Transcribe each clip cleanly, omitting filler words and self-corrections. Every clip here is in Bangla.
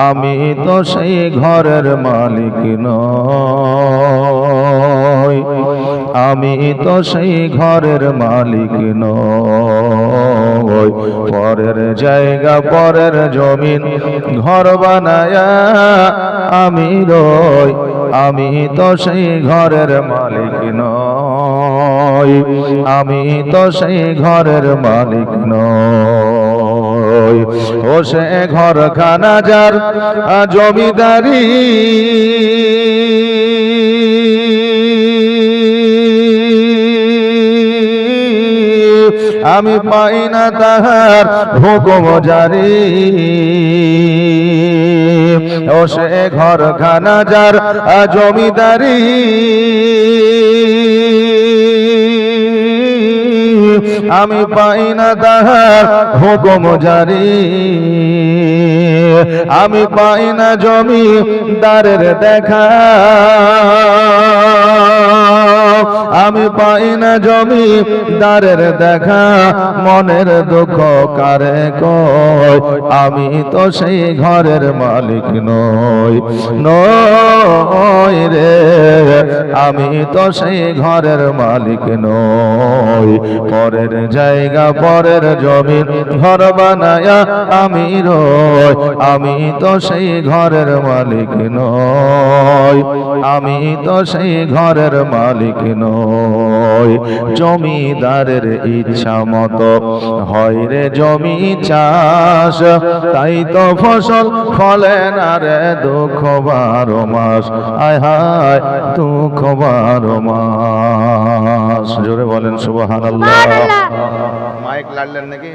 আমি তো সেই ঘরের মালিক নই, আমি তো সেই ঘরের মালিক নই। পরের জায়গা পরের জমিন ঘর বানায়া আমি রই, আমি তো সেই ঘরের মালিক নই, আমি তো সেই ঘরের মালিক নই। ও সে ঘর খানা যার জমিদারি, আমি পাই না তাহার হুকুম জারি। ও সে ঘর খানা যার জমিদারি, আমি পাই না তাহার হুকুম জারি। আমি পাই না জমিদারের দেখা, আমি পাই না জমিদারের দেখা। মনের দুঃখ কারে কই, আমি তো সেই ঘরের মালিক নই, নই রে, আমি তো সেই ঘরের মালিক নই। পরের জায়গা পরের জমিন ঘর বানায়া আমি রই, আমি তো সেই ঘরের মালিক নই, আমি তো সেই ঘরের মালিক নই। জমিদারের ইচ্ছা মতো হয় রে জমি চাষ, তাই তো ফসল ফলে না রে দুঃখ 12 মাস। আয় হায় দুঃখ 12 মাস। জোরে বলেন সুবহানাল্লাহ। মাইক লাড়লেন নাকি?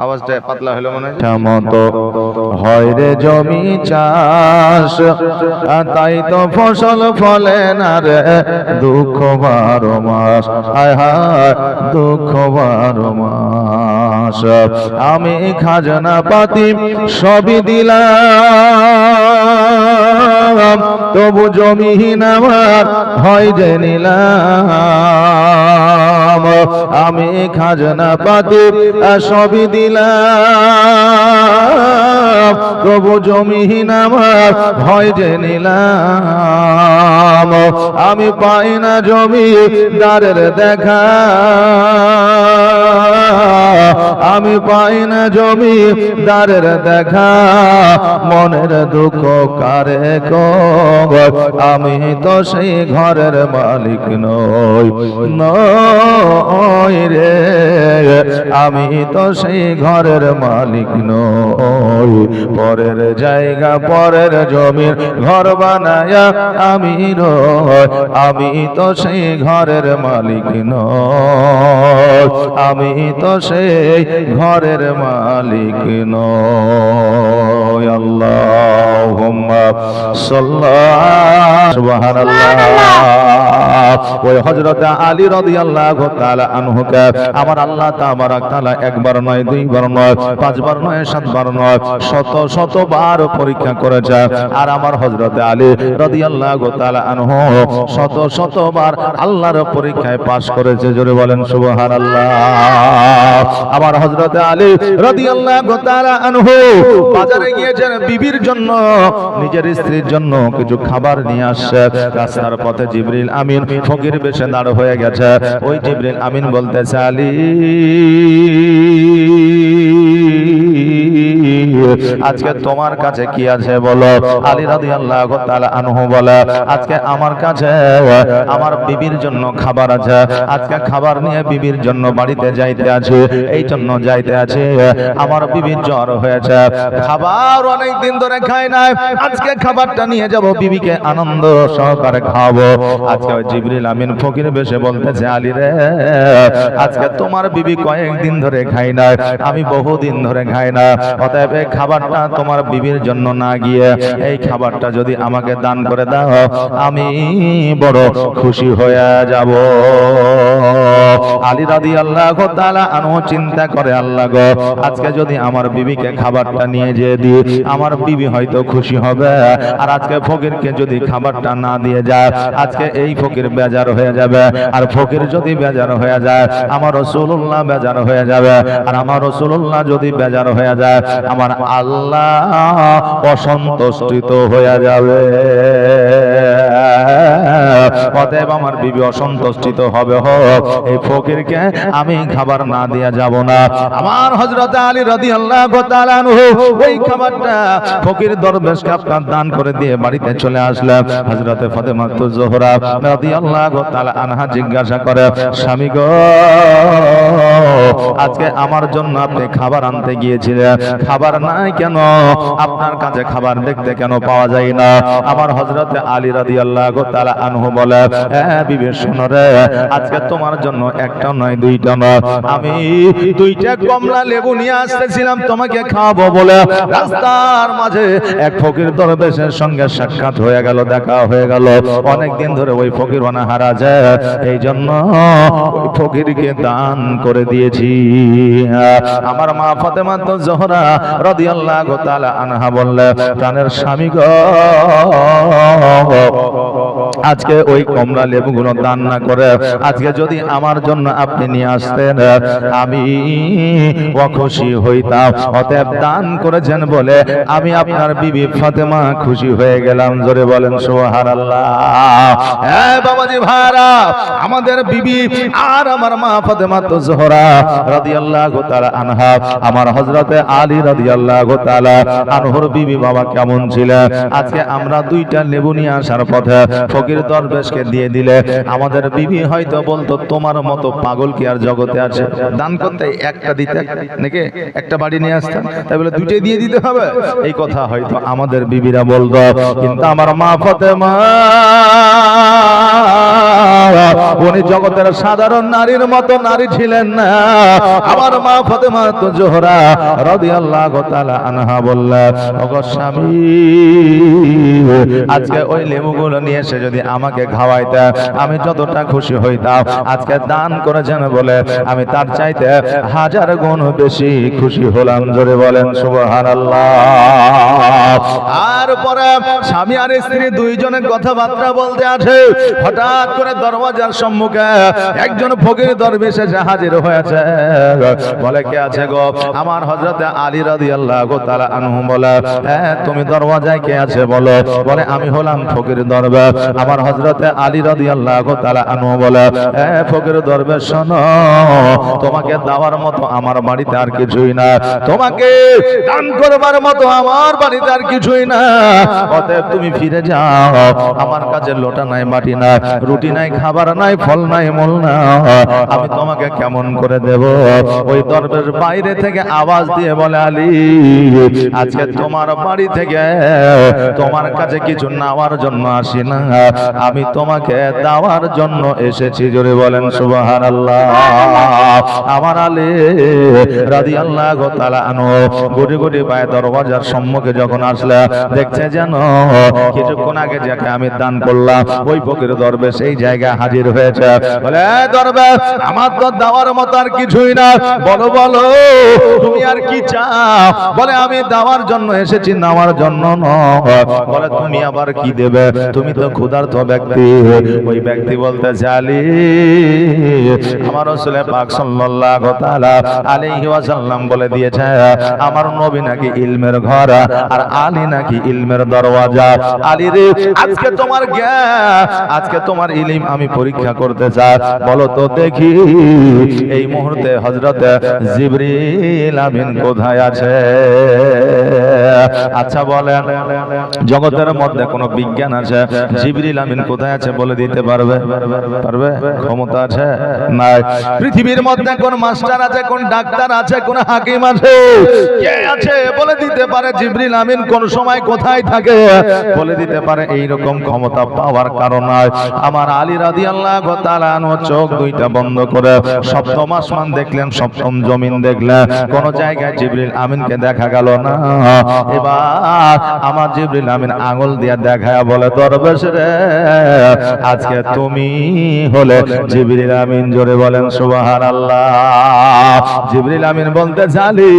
আওয়াজটা পাতলা হলো মনে হয়। মতো হয় রে জমি চাষ, তাই তো ফসল ফলে না রে দুঃখ 12 মাস। আয় হায় দুঃখ 12 মাস। আমি খাজনা পাতি সবই দিলাম, তবু জমিহীন আমার হয় যে নিলাম। আমি খাজনা পাতি সবই দিলাম, তবু জমিহীন আমার হয় যে নিলাম। আমি পাই না জমিদারের দেখা, আমি পাই না জমিদারের দেখা। মনের দুঃখ কারে কই, আমি তো সেই ঘরের মালিক নই, নই রে, আমি তো সেই ঘরের মালিক নই। পরের জায়গা পরের জমির ঘর বানায়া আমি রই, আমি তো সেই ঘরের মালিক নই, আমি তো সেই ঘরের মালিক নই। আল্লাহুম্মা সাল্লাল্লাহু সুবহানাল্লাহ। ওই হযরত আলী রাদিয়াল্লাহু তাআলা আনহুকে আমার আল্লাহ তাবারক তাআলা একবার নয়, দুইবার নয়, 5 বার নয়, 7 বার নয়, শত শতবার পরীক্ষা করেছে। আর আমার হযরত আলী রাদিয়াল্লাহু তাআলা আনহু শত শতবার আল্লাহর পরীক্ষায় পাস করেছে। জোরে বলেন সুবহানাল্লাহ। আমার হযরত আলী রাদিয়াল্লাহু তাআলা আনহু বাজারে গিয়েছেন বিবির জন্য, নিজের স্ত্রীর জন্য কিছু খাবার নিয়ে আসছে। রাস্তার পথে জিবরিল আমিন ফকির বেশে দাঁড় হয়ে গেছে। ওই জিবরিল আমিন বলতেছে, আলী আজকে তোমার কাছে কি আছে বলো? আলী রাদিয়াল্লাহু তাআলা আনহু বলে, আজকে আমার কাছে আমার বিবির জন্য খাবার আছে। আজকে খাবার নিয়ে বিবির জন্য বাড়িতে যাইতে আছে, এই জন্য যাইতে আছে। আমার বিবির জ্বর হয়েছে, খাবার অনেক দিন ধরে খাই নাই, আজকে খাবারটা নিয়ে যাব, বিবিকে আনন্দ সহকারে খাওয়াবো। আজকে ওই জিবরিল আমিন ফকির বেশে বলতেছে, আলী রে আজকে তোমার বিবি কয়েকদিন ধরে খাই নাই, আমি বহুদিন ধরে খাই না, অতএব এই খাবারটা তোমার বিবির জন্য না গিয়ে এই খাবারটা যদি আমাকে দান করে দাও, আমি বড় খুশি হয়ে যাব। আলী রাদিয়াল্লাহু তাআলা আনহু চিন্তা করে, আল্লাহ গো, আজকে যদি আমার বিবিকে খাবারটা নিয়ে যেয়ে দিই, আমার বিবি হয়তো খুশি হবে। আর আজকে ফকিরকে যদি খাবারটা না দিয়ে যায়, আজকে এই ফকির বেজার হয়ে যাবে। আর ফকির যদি বেজার হয়ে যায়, আমার রাসূলুল্লাহ বেজার হয়ে যাবে। আর আমার রাসূলুল্লাহ যদি বেজার হয়ে যায়, আমার আল্লাহ অসন্তুষ্ট হয়ে যাবে। অতএব আমার বিবি অসন্তুষ্ট হবে হোক, এই ফকিরকে আমি খাবার না দিয়া যাব না। আমার হযরত আলী রাদিয়াল্লাহু তাআলা আনহু ওই খাবারটা ফকির দরবেশকে আপনার দান করে দিয়ে বাড়িতে চলে আসলেন। হযরতে ফাতেমা জোহরা রাদিয়াল্লাহু তাআলা আনহা জিজ্ঞাসা করে, স্বামী গো, আজকে আমার জন্য আপনি খাবার আনতে গিয়েছিলেন, খাবার নাই কেন? আপনার কাছে খাবার দেখতে কেন পাওয়া যায় না? আমার হযরতে আলী রাদিয়াল্লাহু তাআলা আনহু বলে, হ্যাঁ বিবি শোনো রে, আজকে তোমার জন্য একটা নয় দুইটা নয়, আমি দুইটা কমলা লেবু নিয়ে আসতেছিলাম তোমাকে খাওয়াবো বলে। রাস্তার মাঝে এক ফকির দরবেশের সঙ্গে সাক্ষাৎ হয়ে গেল, দেখা হয়ে গেল। অনেক দিন ধরে ওই ফকির অনাহারা যায়, এই জন্য ওই ফকিরকে দান করে দিয়েছি। আমার মা ফাতেমা জোহরা রাদিয়াল্লাহু তাআলা আনহা বললেন, প্রাণের স্বামী গো, আজকে ওই কমলা লেবুগুলো দান না করে আজকে যদি আমার জন্য আপনি নিয়ে আসতেন, আমি খুশি হইতাম। অতএব দান করেছেন বলে আমি আপনার বিবি ফাতেমা খুশি হয়ে গেলাম। জোরে বলেন সুবহানাল্লাহ। হ্যাঁ বাবাজি ভাইরা, আমাদের বিবি আর আমার মা ফাতেমা জোহরা রাদিয়াল্লাহু তাআলা আনহা, আমার হযরতে আলী রাদিয়াল্লাহু তাআলা আনহুর বিবি বাবা কেমন ছিলেন? আজকে আমরা দুইটা লেবু নিয়ে আসার পথে ফকির দরবেশকে দিয়ে দিলে আমাদের বিবি হয়তো বলতো, তোমার মতো পাগল কি আর জগতে আছে? দান করতে একটা দিতে নাকি একটা বাড়ি নিয়ে আসতাম, তাই বলে দুইটাই দিয়ে দিতে হবে, এই কথা হয়তো আমাদের বিবিরা বলতো। কিন্তু আমার মা ফাতেমা, উনি জগতের সাধারণ নারীর মতো নারী ছিলেন না। আমার মা ফাতেমা জোহরা রাদিয়াল্লাহু তাআলা আনহা বললেন, ওগো স্বামী, আজকে ওই লেবুগুলো নিয়ে এসে যদি আমাকে খাওয়াইতে আমি যতটা খুশি হইতাম, আজকে দান করেছেন বলে আমি তার চাইতে 1000 গুণ বেশি খুশি হলাম। জোরে বলেন সুবহানাল্লাহ। আর পরে স্বামী আর স্ত্রী দুইজনে কথাবার্তা বলতে আছে, হঠাৎ করে দরওয়াজার সম্মুখে একজন ফকির দরবেশ এসে হাজির হয়েছে। বলে, কে আছে গো? আমার হযরতে আলী রাদিয়াল্লাহু তাআলা আনহু বলে, হ্যাঁ তুমি দরওয়াজায় কে আছে বলো? বলে, আমি হলাম ফকির দরবেশ। আমার হযরতে আলী রাদিয়াল্লাহু তাআলা আনহু বলে, হ্যাঁ ফকির দরবেশ শোনো, তোমাকে দেওয়ার মতো আমার বাড়িতে আর কিছুই না, তোমাকে দান করবার মতো আমার বাড়িতে আর কিছুই না। অতএব তুমি ফিরে যাও, আমার কাছে লোটা নাই, মাটি নাই, রুটি নাই, খাবার নাই, ফল নাই, মূল না, আমি তোমাকে কেমন করে দেব? ওই দরবেশ বাইরে থেকে আওয়াজ দিয়ে বলে, আলী, আজকে তোমার বাড়ি থেকে তোমার কাছে কিছু নেওয়ার জন্য আসি না, আমি তোমাকে দেওয়ার জন্য এসেছি। জোরে বলেন সুবহানাল্লাহ। আমার আলী রাদিয়াল্লাহু তাআলা আনহু গুটি গুটি পায়ে দরওয়াজার সম্মুখে যখন আসলে, দেখছে যেন কিছুক্ষণ আগে যাকে আমি দান করলাম ওই ফকির দরবেশ এই জায়গায় হাজির হয়েছে। বলে, দরবেশ, আমার তো দেওয়ার মতো আর কিছুই না, বলো বলো তুমি আর কি চাও? বলে, আমি দেওয়ার জন্য এসেছি, নেওয়ার জন্য নয়। বলে, তুমি আবার কি দেবে? তুমি তো ক্ষুধার্ত ব্যক্তি। ওই ব্যক্তি বলতেছে, আলী, আমার রাসূল পাক সাল্লাল্লাহু তাআলা আলাইহি ওয়াসাল্লাম বলে দিয়েছে, আমার নবী নাকি ইলমের ঘর আর আলী নাকি ইলমের দরওয়াজা। আলী রে, আজকে তোমার জ্ঞান, আজকে তোমার ইলম আমি পরীক্ষা করতে চাই। বলো তো দেখি, এই মুহূর্তে হযরত জিবরিল আমিন কোথায় আছে? আচ্ছা বলেন, জগতের মধ্যে কোন বিজ্ঞান আছে জিবরিল আমিন কোথায় আছে বলে দিতে পারবে? পারবে? ক্ষমতা আছে? নাই। পৃথিবীর মধ্যে কোন মাস্টার আছে, কোন ডাক্তার আছে, কোন হাকিম আছে? কে আছে বলে দিতে দিতে পারে জিবরিল আমিন কোন সময় কোথায় থাকে, বলে দিতে পারে। এই রকম ক্ষমতা পাওয়ার কারণে আমার আলী রাদিয়াল্লাহু তাআলা আনহু চোখ দুইটা বন্ধ করে সপ্তম আসমান দেখলেন, সপ্তম জমিন দেখলেন, কোন জায়গায় জিবরিল আমিনকে দেখা গেল না। এবার আমার জিবরিল আমিন আঙ্গুল দিয়ে দেখায় বলে, দরবেশ রে, আজকে তুমি হলে জিবরিল আমিন। জোরে বলেন সুবহানাল্লাহ। জিবরিল আমিন বলতে জানি,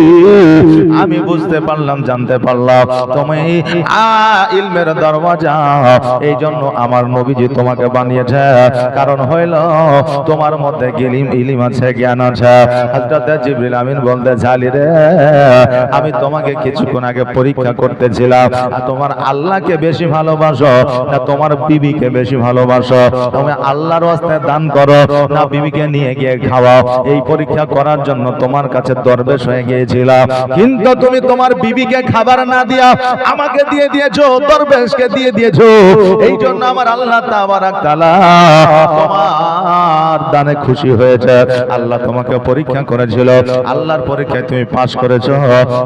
আমি বুঝতে পারলাম, জানতে পারলাম তুমি ইলমের দরওয়াজা, এই জন্য আমার নবীজি তোমাকে বানিয়েছে। কারণ হইল তোমার মধ্যে ইলম আছে, জ্ঞান আছে। হযরত জিবরিল আমিন বলতে জানি রে, আমি তোমাকে কিছুক্ষণ আগে পরীক্ষা করতেছিলাম, তোমার আল্লাহকে বেশি ভালোবাসো না তোমার বিবিকে বেশি ভালোবাসো, তুমি আল্লাহর ওয়াস্তে দান করো না বিবিকে নিয়ে গিয়ে খাওয়াও। এই পরীক্ষা করার জন্য তোমার কাছে দরবেশ হয়ে গিয়েছিলাম, কিন্তু তুমি তোমার বিবিকে খাবার না দিয়া আমাকে দিয়ে দিয়েছো, দরবেশকে দিয়ে দিয়েছো। এই জন্য আমার আল্লাহ তাবারাক তাআলা তোমার দানে খুশি হয়েছে। আল্লাহ তোমাকে পরীক্ষা করেছিল, আল্লাহর পরীক্ষায় তুমি পাস করেছো।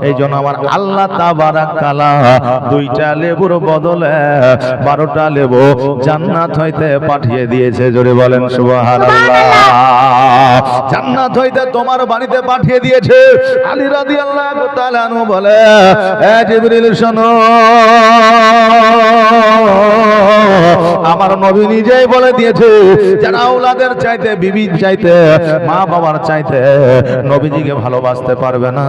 এই জন্য আমার আল্লাহ তাবারাক তাআলা দুইটা লেবুর বদলে 12টা লেবু জান্নাত হইতে পাঠিয়ে দিয়েছে। জোরে বলেন সুবহানাল্লাহ। জান্নাত হইতে তোমার বাড়িতে পাঠিয়ে দিয়েছে। আলী রাদিয়াল্লাহু তাআলা আনহু বলে, এ জিবরিল শোনো, আমার নবী নিজেই বলে দিয়েছে, যারা আওলাদের চাইতে, বিবির চাইতে, মা বাবার চাইতে নবীজিকে ভালোবাসতে পারবে না,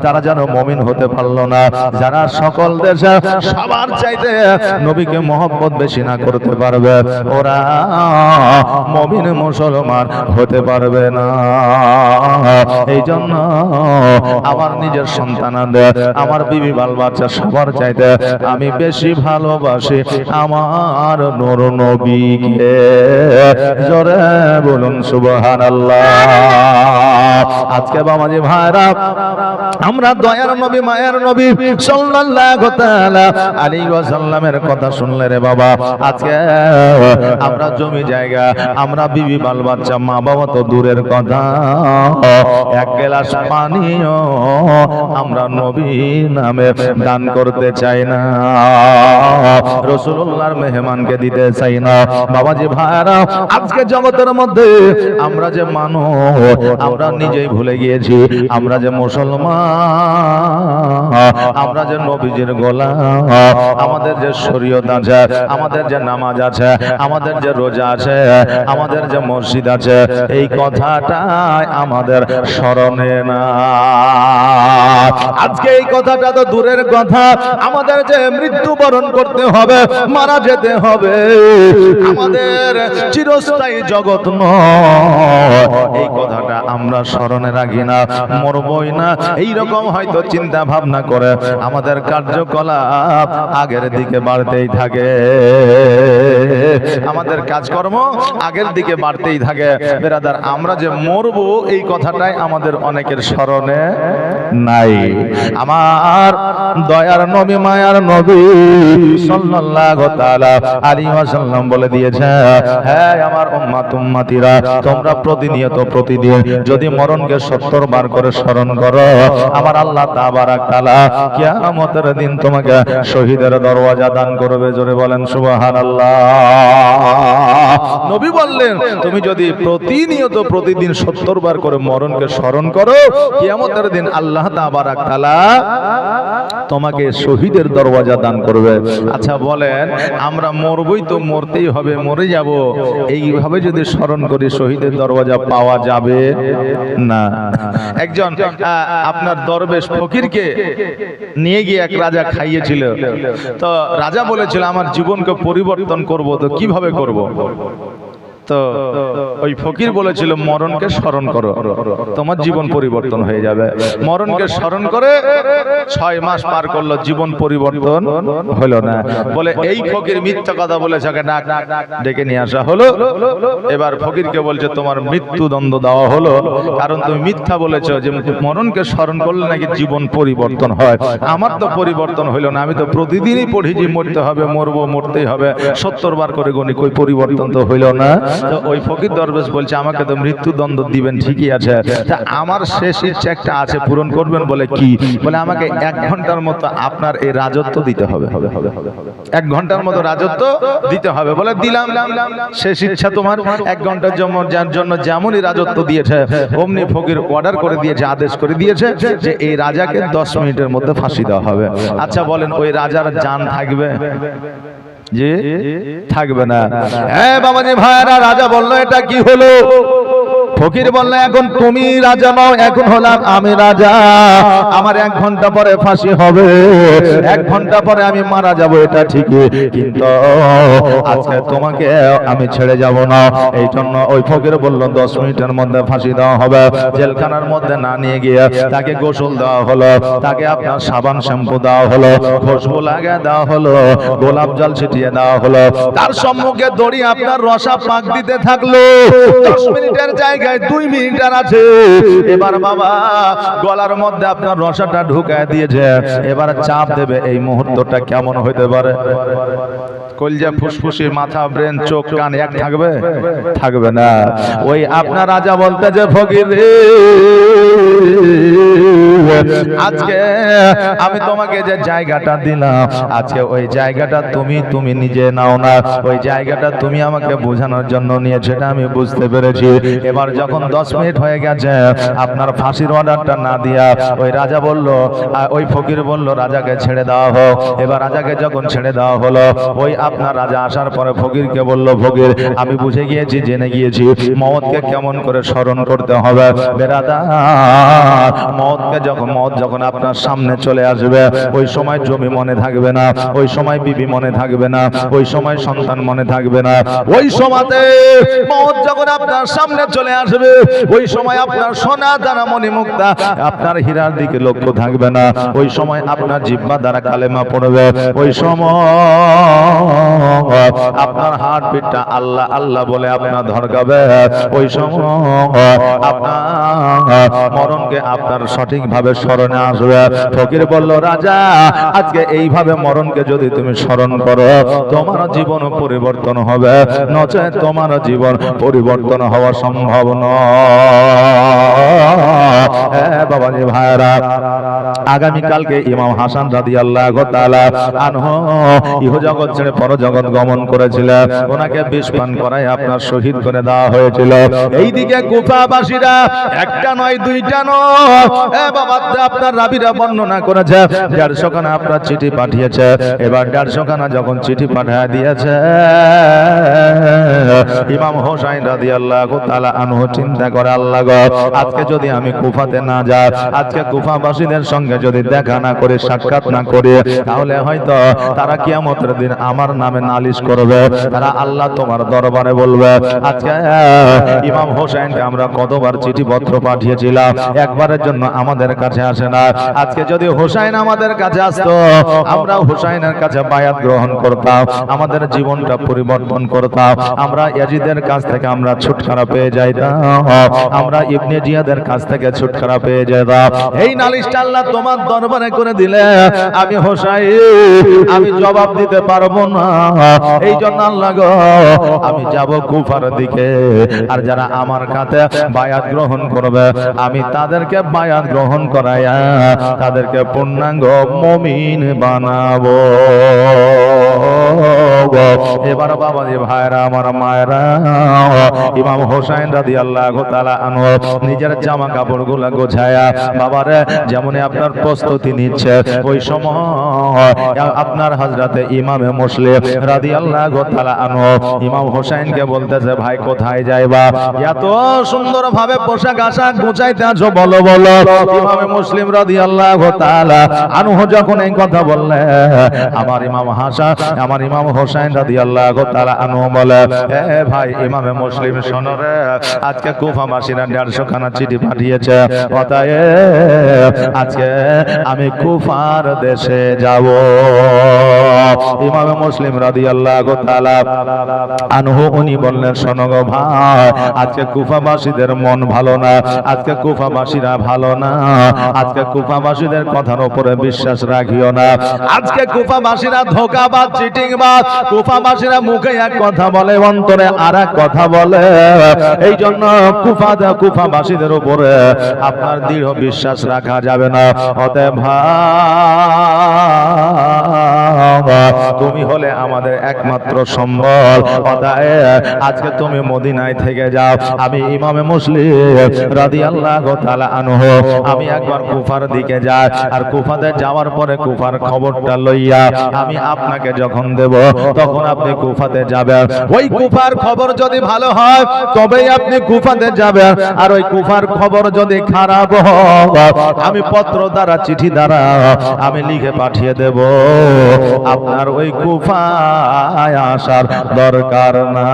তারা যেন মুমিন হতে পারলো না। যারা সকল দেশে সবার চাইতে নবীকে মহব্বত বেশি না করতে পারবে, ওরা মুমিন মুসলমান হতে পারবে না। এই জন্য আমার নিজের সন্তানদের, আমার বিবি বাল বাচ্চা সবার চাইতে আমি বেশি ভালোবাসি আমার নূর নবীকে। জোরে বলুন সুবহানাল্লাহ। আজকে বাবাজি ভাইরা, আমরা দয়ার নবী, মায়ের নবী সাল্লাল্লাহু তাআলা আলাইহি ওয়াসাল্লামের কথা শুনলে রে বাবা, আজকে আমরা জমি জায়গা, আমরা বিবি বাল বাচ্চা, মা বাবা তো দূরের কথা, এক গ্লাস পানিও আমরা নবী নামে দান করতে চাই না, রাসূলুল্লাহর মেহমানকে দিতে চাই না। বাবাজি ভাইরা, আজকে জগতের মধ্যে আমরা যে মানুষ, আমরা নিজেই ভুলে গিয়েছি আমরা যে মুসলমান, আমরা যে নবীজির গোলাম, আমাদের যে শরীয়ত আছে, আমাদের যে নামাজ আছে, আমাদের যে রোজা আছে, আমাদের যে মসজিদ আছে, এই কথাটাই আমাদের স্মরণে না। আজকে এই কথাটা তো দূরের কথা, আমাদের যে মৃত্যুবরণ করতে হবে, মারা যেতে হবে, আমাদের চিরস্থায়ী জগৎ নয়, এই কথাটা আমরা স্মরণে রাখি না, মরবই না। এইরকম হয়তো চিন্তা ভাবনা করে আমাদের কার্যকলাপ আগের দিকে বাড়তেই থাকে, আমাদের কাজকর্ম আগের দিকে বাড়তেই থাকে। বেরাদার, আমরা যে মরবো এই কথাটাই আমাদের অনেকের স্মরণে নাই। আমার দয়ার নবী, মায়ার নবী সাল্লাল্লাহু তাআলা আলাইহি ওয়াসাল্লাম বলে দিয়েছে, হ্যাঁ আমার উম্মত উম্মতিরা, তোমরা প্রতিদিন যদি মরণকে 70 বার করে স্মরণ করো, আমার আল্লাহ তাবারাক তাআলা কিয়ামতের দিন তোমাকে শহীদের দরওয়াজা দান করবে। জোরে বলেন সুবহানাল্লাহ। নবী বললেন, তুমি যদি প্রতিদিন 70 বার করে মরণকে স্মরণ করো, কিয়ামতের দিন আল্লাহ তাবারাক তাআলা তোমাকে শহীদের দরওয়াজা দান করবে। আচ্ছা বলেন, আমরা মরবই তো, মরতেই হবে, মরে যাব, এইভাবে যদি স্মরণ করি শহীদের দরওয়াজা পাওয়া যাবে না। একজন আপনার দরবেশ ফকিরকে নিয়ে গিয়ে এক রাজা খাইয়েছিল। তো রাজা বলেছিল, আমার জীবনকে পরিবর্তন করব, তো কিভাবে করব? তো ওই ফকির বলেছিল, মরণকে স্মরণ করো, তোমার জীবন পরিবর্তন হয়ে যাবে। মরণকে স্মরণ করে 6 মাস পার করলো, জীবন পরিবর্তন হলো না। বলে এই ফকির মিথ্যা কথা বলেছে, ডেকে নিয়ে আসা হলো। এবার ফকিরকে বলছে, তোমার মৃত্যুদণ্ড দেওয়া হলো, কারণ তুমি মিথ্যা বলেছো যে মরণকে স্মরণ করলে নাকি জীবন পরিবর্তন হয়। আমার তো পরিবর্তন হইল না, আমি তো প্রতিদিনই পড়ি যে মরতে হবে, মরবো, মরতেই হবে, 70 বার করে গণি, কই পরিবর্তন তো হইল না। তো ওই ফকির দরবেশ বলছে আমাকে তো মৃত্যুদণ্ড দিবেন ঠিকই আছে, তা আমার শেষ ইচ্ছা একটা আছে, পূরণ করবেন? বলে কি? বলে আমাকে 1 ঘন্টার মতো আপনার এই রাজত্ব দিতে হবে, 1 ঘন্টার মতো রাজত্ব দিতে হবে। বলে দিলাম, শেষ ইচ্ছা তোমার। 1 ঘন্টার জন্য যেমনই রাজত্ব দিয়েছে অমনি ফকির অর্ডার করে দিয়েছে, আদেশ করে দিয়েছে যে এই রাজাকে 10 মিনিটের মধ্যে ফাঁসি দেওয়া হবে। আচ্ছা বলেন ওই রাজার জান থাকবে? জি থাকবে না। হ্যাঁ বাবাজি ভাইরা, রাজা বললো এটা কি হলো? ফকির বলল এখন তুমি রাজা নও, এখন হলাম আমি রাজা। আমার 1 ঘন্টা পরে ফাঁসি হবে, 1 ঘন্টা পরে আমি মারা যাব, এটা ঠিকই, কিন্তু আজকে তোমাকে আমি ছেড়ে যাব না। এই জন্য ওই ফকির বলল 10 মিনিটের মধ্যে ফাঁসি দেওয়া হবে। জেলখানার মধ্যে না নিয়ে গিয়ে তাকে গোসল দেওয়া হলো, তাকে আপনার সাবান শ্যাম্পু দেওয়া হলো, খুশবু লাগিয়ে দেওয়া হলো, গোলাপ জল ছিটিয়ে দেওয়া হলো। তার সম্মুখে দড়ি আপনার রসা পাক দিতে থাকলো। 10 মিনিটের জায়গায় 2 মিনিট আর আছে। এবার বাবা গলার মধ্যে আপনার রসাটা ঢুকায় দিয়েছে, এবার চাপ দেবে। এই মুহূর্তটা কেমন হইতে পারে? কলজা, ফুসফুসি, মাথা, ব্রেন, চোখ, কান এক থাকবে? থাকবে না। ওই আপনার রাজা বলতে যে ফকির রে, আজকে আমি তোমাকে যে জায়গাটা দিলাম, আজকে ওই জায়গাটা তুমি নিজে নাও না, ওই জায়গাটা তুমি আমাকে বোঝানোর জন্য নিয়েছো, সেটা আমি বুঝতে পেরেছি। এবার যখন 10 মিনিট হয়ে গেছে আপনার ফাঁসির অর্ডারটা না দিয়া ওই রাজা বলল, ওই ফকির বলল রাজাকে ছেড়ে দেওয়া হোক। এবার রাজাকে যখন ছেড়ে দেওয়া হলো, ওই আপনার রাজা আসার পরে ফকিরকে বলল, ফকির আমি বুঝে গিয়েছি, জেনে গিয়েছি মওতকে কেমন করে স্মরণ করতে হবে। বেরাদার, মওত যখন আপনার সামনে চলে আসবে, ওই সময় জমি মনে থাকবে না, ওই সময় বিবি মনে থাকবে না, ওই সময় সন্তান মনে থাকবে না। ওই সময়তে মওত যখন আপনার সামনে চলে আসবে, ওই সময় আপনার সোনা দানা মণিমুক্তা আপনার হীরার দিকে লক্ষ্য থাকবে না। ওই সময় আপনার জিহ্বা দ্বারা কালেমা পড়বে। ওই সময় আপনার হার্ট বিটটা আল্লাহ আল্লাহ বলে আপনার ধরকাবে। ওই সময় আপনার মরণকে আপনার সঠিকভাবে স্মরণে আসবে। ফকির বলল, রাজা আজকে এইভাবে মরণকে যদি তুমি স্মরণ করো, তোমার জীবন পরিবর্তন হবে, নচেত তোমার জীবন পরিবর্তন হওয়া সম্ভব নয়। বাবাজি ভাইরা, আগামীকালকে ইমাম হাসান রাদিয়াল্লাহু তাআলা আনহু ইহজগৎ ছেড়ে পরজগৎ গমন করেছিলেন। ওনাকে বিষ পান করায় আপনার শহীদ করে দেওয়া হয়েছিল। এইদিকে কুফাবাসীরা একটা নয় দুইটা নয়, বাবা আপনার রাবিরা বর্ণনা করেছে 150 খানা আপনার চিঠি পাঠিয়েছে। এবার 150 খানা যখন চিঠি পাঠিয়ে দিয়েছে, ইমাম হোসাইন রাদিয়াল্লাহু তাআলা আনহু চিন্তা করে, আল্লাহ গো, আজকে যদি আমি কুফাতে না যাই, আজকে কুফাবাসীদের সঙ্গে যদি দেখা না করে, সাক্ষাৎ না করে, তাহলে হয়তো তারা কিয়ামতের দিন আমার নামে নালিশ করবে, তারা আল্লাহ তোমার দরবারে বলবে। আজকে ইমাম হোসেনকে আমরা কতবার চিঠিপত্র পাঠিয়েছিলাম, একবারের জন্য আমাদের কাছে আসে না। আজকে যদি হোসেন আমাদের কাছে আসতো, আমরা হোসেনের কাছে বায়াত গ্রহণ করতাম, আমাদের জীবনটা পরিবর্তন করতাম, আমরা ইয়াজিদের কাছ থেকে আমরা ছুটকারা পেয়ে যাইতাম, আমরা ইবনে জিয়াদের কাছ থেকে ছুটকারা পেয়ে যেতাম। এই নালিশটা আল্লাহ তোমার দরবারে করে দিলে আমি হোসাইন আমি জবাব দিতে পারবো না। এই জন্য আল্লাহ গো, আমি যাব কুফার দিকে, আর যারা আমার কাছে বায়াত গ্রহণ করবে আমি তাদেরকে বায়াত গ্রহণ করাইয়া তাদেরকে পূর্ণাঙ্গ মুমিন বানাবো। এবার বাবাজি ভাইরা, আমার মায়েরা, ইমাম হোসেন রাদিয়াল্লাহু তাআলা আনহু নিজের জামা কাপড়গুলো গোছায়া বাবারে যেমন আপনার প্রস্তুতি নিচ্ছে, ওই সময় আপনার হযরতে ইমামে মুসলিম রাদিয়াল্লাহু তাআলা আনহু ইমাম হোসেনকে বলতেছে, ভাই কোথায় যাইবা? এত সুন্দর ভাবে পোশাক আশাক গোছাইতে আছো, বলো বলো। ইমামে মুসলিম রাদিয়াল্লাহু তাআলা আনহু যখন এই কথা বললে, আমার ইমাম হাসান, আমার ইমাম হোসেন রাদিয়াল্লাহু তাআলা আনহু বলে, এ ভাই ইমামে মুসলিম শোনো রে, আজকে কুফাবাসীরা 150 খানা চিঠি পাঠিয়েছে, অতএব আজকে আমি কুফার দেশে যাব। ইমাম মুসলিম রাদিয়াল্লাহু তাআলা আনহু উনি বললেন, শোনো গো ভাই, আজকে কুফাবাসীদের মন ভালো না, আজকে কুফাবাসীরা ভালো না, আজকে কুফাবাসীদের কথার উপরে বিশ্বাস রাখিও না। আজকে কুফাবাসীরা ধোঁকাবাজ, চিটিংবাজ, কুফাবাসীরা মুখে এক কথা বলে, অন্তরে আর এক কথা বলে। এই জন্য কুফাবাসীদের উপরে আপনার দৃঢ় বিশ্বাস রাখা যাবে না। অতএব তুমি হলে আমাদের একমাত্র সম্বল, অতএব আজকে তুমি মদিনায় থেকে যাও। আমি ইমামে মুসলিম রাদিয়াল্লাহু তাআলা আনহু আমি একবার কুফার দিকে যাই, আর কুফাতে যাওয়ার পরে কুফার খবরটা লইয়া আমি আপনাকে যখন দেব তখন আপনি কুফাতে যাবেন। ওই কুফার খবর যদি ভালো হয় তবেই আপনি কুফাতে যাবেন, আর ওই কুফার খবর যদি খারাপ হয় আমি পত্র দ্বারা, চিঠি দ্বারা আমি লিখে পাঠিয়ে দেব। আপনার ওই কুফায় আসার দরকার না।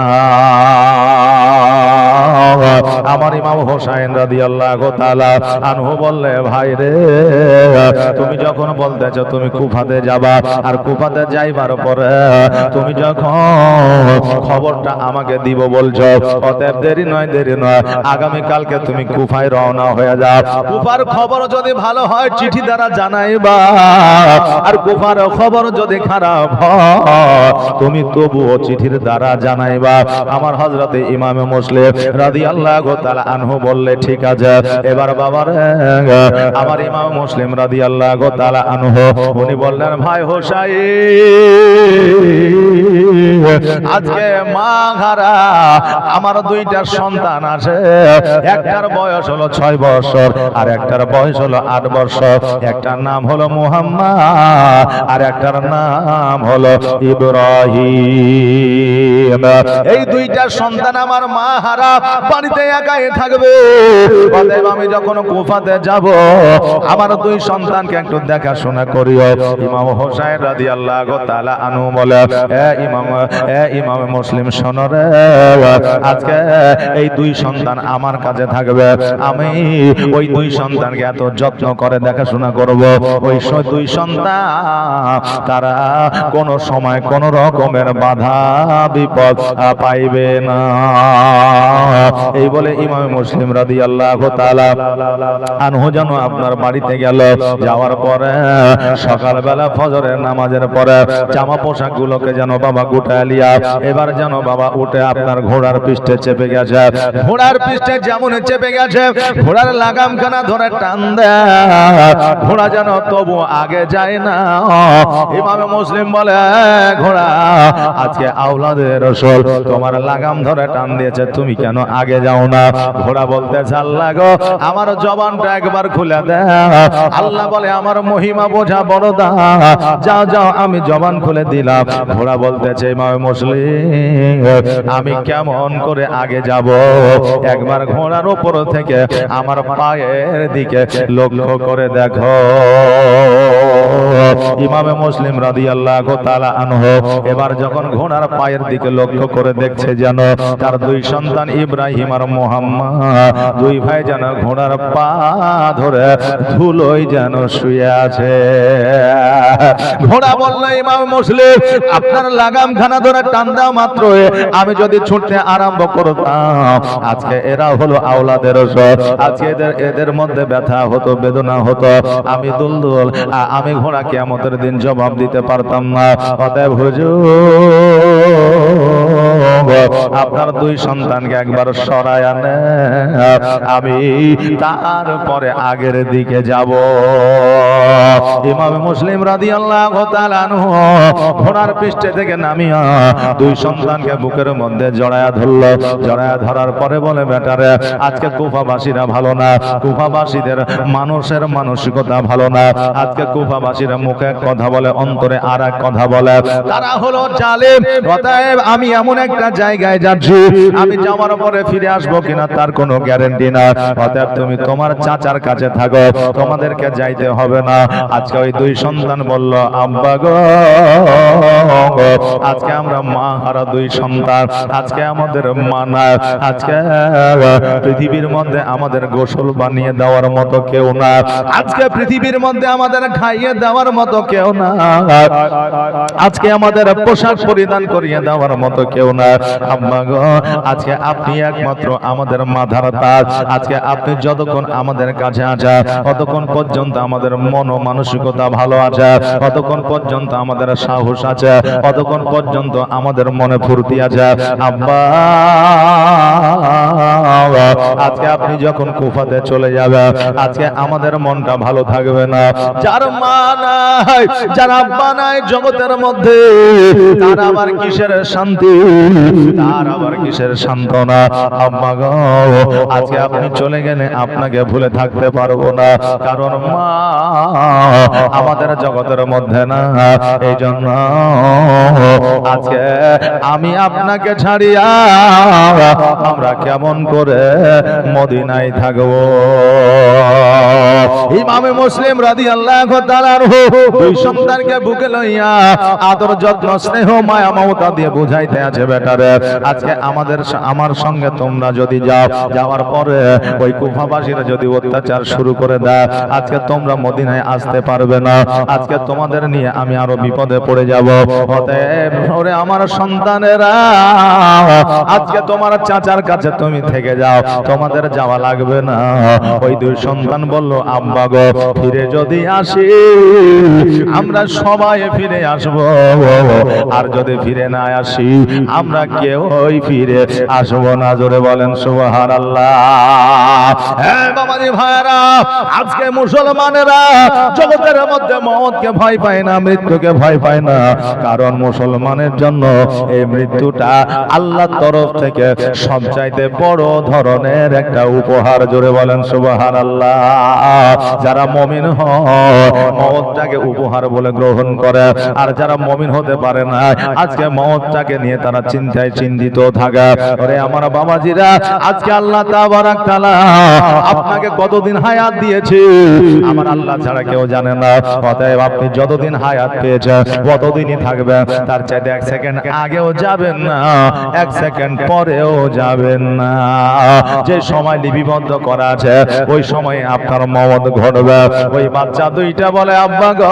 আমার ইমাম হোসেন রাদিয়াল্লাহু তাআলা আনহু বললে, ভাই রে, তুমি যখন বলতেছো তুমি কুফাতে যাবা, আর কুফাতে যাইবার পরে তুমি যখন খবরটা আমাকে দিব বলছো, অতএব দেরি নয়, দেরি নয়, আগামী কালকে তুমি কুফায় রওনা হয়ে যাও। কুফার খবর যদি ভালো হয় চিঠি দ্বারা জানাইবা, আর কুফার খবর যদি খারাপ হয় তুমি তবুও চিঠির দ্বারা জানাইবা। আমার হযরতে ইমামে মুসলিম রাদিয়াল্লাহু তাআলা আনহু বললে, ঠিক আছে। এবার বাবার আমার ইমাম মুসলিম রাদিয়াল্লাহু তাআলা আনহু উনি বললেন, ভাই হোসাইন, আজকে মা হারা আমার দুইটা সন্তান আছে, একটার বয়স হলো 6 বছর আর একটার বয়স হলো 8 বছর। একটার নাম হলো মুহাম্মদ আর একটার নাম হলো ইব্রাহিম। এই দুইটা সন্তান আমার মা হারা বাড়িতে একাই থাকবে। অতএব আমি যখন কুফাতে যাব আমার দুই সন্তানকে একটু দেখাশোনা করিও। ইমাম হোসেন রাদিয়াল্লাহু তাআলা আনহু বলে, ইমাম মুসলিম শোনো রে, আজকে এই দুই সন্তান আমার কাছে থাকবে, আমি ওই দুই সন্তানকে এত যত্ন করে দেখাশোনা করব, ওই দুই সন্তান তারা কোন সময় কোন রকমের বাধা বিপদ পাইবে না। এই বলে ইমাম মুসলিম রাদিয়াল্লাহু তাআলা আনহু যেন আপনার বাড়িতে গেল। যাওয়ার পরে সকালবেলা ফজরের নামাজের পরে জামা পোশাক গুলোকে যেন বাবা গুটায় লিয়া এবার যেন বাবা উঠে আপনার ঘোড়ার পিঠে চেপে গেছে। ঘোড়ার পিঠে যেমন চেপে গেছে, ঘোড়ার লাগামখানা ধরে টান দেয়, ঘোড়া যেন তবু আগে যায় না। ইমাম মুসলিম বলে, ঘোড়া আজকে আওলাদের রাসূল তোমার লাগাম ধরে টান দিয়েছে, তুমি কেন আগে যাও না? ঘোড়া বলতেছে, আল্লাহ গো, আমার জবানটা একবার খুলে দাও। আল্লাহ বলে, আমার মহিমা বোঝা বড় দা, যাও যাও, আমি জবান খুলে দিলাম। ঘোড়া বলতেছে, ইমাম মুসলিম আমি কেমন করে আগে যাব? একবার ঘোড়ার উপর থেকে আমার পায়ের দিকে লক্ষ্য করে দেখো। ইমামে মুসলিম রাদিয়াল্লাহু তাআলা আনহু এবার যখন ঘোড়ার পায়ের দিকে লক্ষ্য করে দেখছে যেন তার দুই সন্তান ইব্রাহিম আর মুহাম্মদ দুই ভাই যেন ঘোড়ার পা ধরে ধুলোয় যেন শুয়ে আছে। ঘোড়া বলল, ইমাম মুসলিম আপনার লাগামখানা ধরে টান দেওয়া মাত্র আমি যদি ছুটতে আরম্ভ করতাম, আজকে এরা হলো আওলাদের রাসূল, আজকে এদের মধ্যে ব্যথা হতো, বেদনা হতো, আমি দুলদুল, আমি ঘোড়া কিয়ামতের দিন জবাব দিতে পারতাম না। অতএব হুজুর আপনার দুই সন্তানকে একবার সরায় আনে, আমি তারপরে আগের দিকে যাব। ইমাম মুসলিম রাদিয়াল্লাহু তাআলা আনহু ঘোড়ার পৃষ্ঠে থেকে নামিয়া দুই সন্তানকে বুকের মধ্যে জড়ায়া ধরল। জড়ায়া ধরার পরে বলে, বেটারে আজকে কুফাবাসীরা ভালো না, কুফাবাসীদের মানুষের মানসিকতা ভালো না। আজকে কুফাবাসীরা মুখে কথা বলে, অন্তরে আর এক কথা বলে, তারা হলো জালেম। অতএব আমি এমন একটা জায়গা জায়গায় যাচ্ছি, আমি যাওয়ার পরে ফিরে আসবো কিনা তার কোনো গ্যারান্টি না। অতএব তুমি তোমার চাচার কাছে থাকো, তোমাদেরকে যাইতে হবে না। আজকে ওই দুই সন্তান বলল, আব্বা গো, আজকে আমরা মা হারা দুই সন্তান, আজকে আমাদের মা নাই, আজকে পৃথিবীর মধ্যে আমাদের গোসল বানিয়ে দেওয়ার মতো কেউ না, আজকে পৃথিবীর মধ্যে আমাদের খাইয়ে দেওয়ার মতো কেউ না, আজকে আমাদের পোশাক পরিধান করিয়ে দেওয়ার মতো কেউ না। আম্মা গো, আজকে আপনি একমাত্র আমাদের মাথার তাজ, আজকে আপনি যতক্ষণ আমাদের কাছে আছে ততক্ষণ পর্যন্ত আমাদের মন মানসিকতা ভালো আছে, ততক্ষণ পর্যন্ত আমাদের সাহস আছে, ততক্ষণ পর্যন্ত আমাদের মনে ফুর্তি আছে। আব্বা, আজকে আপনি যখন কুফাতে চলে যাবে, আজকে আমাদের মনটা ভালো থাকবে না। যার মা নাই, যার আব্বা নাই জগতের মধ্যে, তার আবার কিসের শান্তি, তার আবার কিসের সান্ত্বনা। আব্বা গো, আজকে আপনি চলে গেলে আপনাকে ভুলে থাকতে পারবো না, কারণ মা আমাদের জগতের মধ্যে না। এই জন্য আজকে আমি আপনাকে ছাড়িয়া আমরা কেমন করে মদিনায় থাকবো। ইমামে মুসলিম রাদিয়াল্লাহু তাআলা দুই সন্তানকে বুকে লইয়া আদর যত্ন স্নেহ মায়া মমতা দিয়ে বুঝাইতে আছে, বেটারে আজকে আমার সঙ্গে তোমরা যদি যাও, যাওয়ার পরে ওই কুফাবাসীরা যদি অত্যাচার শুরু করে দেয়, আজকে তোমরা মদিনায় আসতে পারবে না, আজকে তোমাদের নিয়ে আমি আরো বিপদে পড়ে যাব। অতএব ওরে আমার সন্তানেরা, আজকে তোমার চাচার কাছে তুমি থেকে যাও, তোমাদের যাওয়া লাগবে না। ওই দুই সন্তান বলল, আব্বা গো, ফিরে যদি আসি আমরা সবাই ফিরে আসব, আর যদি ফিরে না আসি আমরা কেউই ফিরে আসব না। জোরে বলেন সুবহানাল্লাহ। হ্যাঁ বাবাজি ভাইরা, আজকে মুসলমানেরা জগতের মধ্যে মওতকে ভয় পায় না, মৃত্যুকে ভয় পায় না, কারণ মুসলমানের জন্য এই মৃত্যুটা আল্লাহর তরফ থেকে সবচাইতে বড় ধরনের একটা উপহার। জোরে বলেন সুবহানাল্লাহ। যারা মুমিন হয় মওতটাকে উপহার বলে গ্রহণ করে, আর যারা মুমিন হতে পারে না আজকে মওতটাকে নিয়ে তারা চিন্তায় চিন্তিত থাকে। ওরে আমার বাবাজিরা, আজকে আল্লাহ তাবারাক তাআলা আপনাকে কতদিন হায়াত দিয়েছে আমার আল্লাহ ছাড়া কেউ জানে না। অতএব আপনি যতদিন হায়াত পেয়েছেন ততদিনই থাকবেন, তার চাইতে এক সেকেন্ড আগেও যাবেন না, এক সেকেন্ড পরেও যাবেন না। যে সময় লিপিবদ্ধ করা আছে ওই সময় আপনার মওত ঘটবে। ওই বাচ্চা দুইটা বলে, আব্বা গো,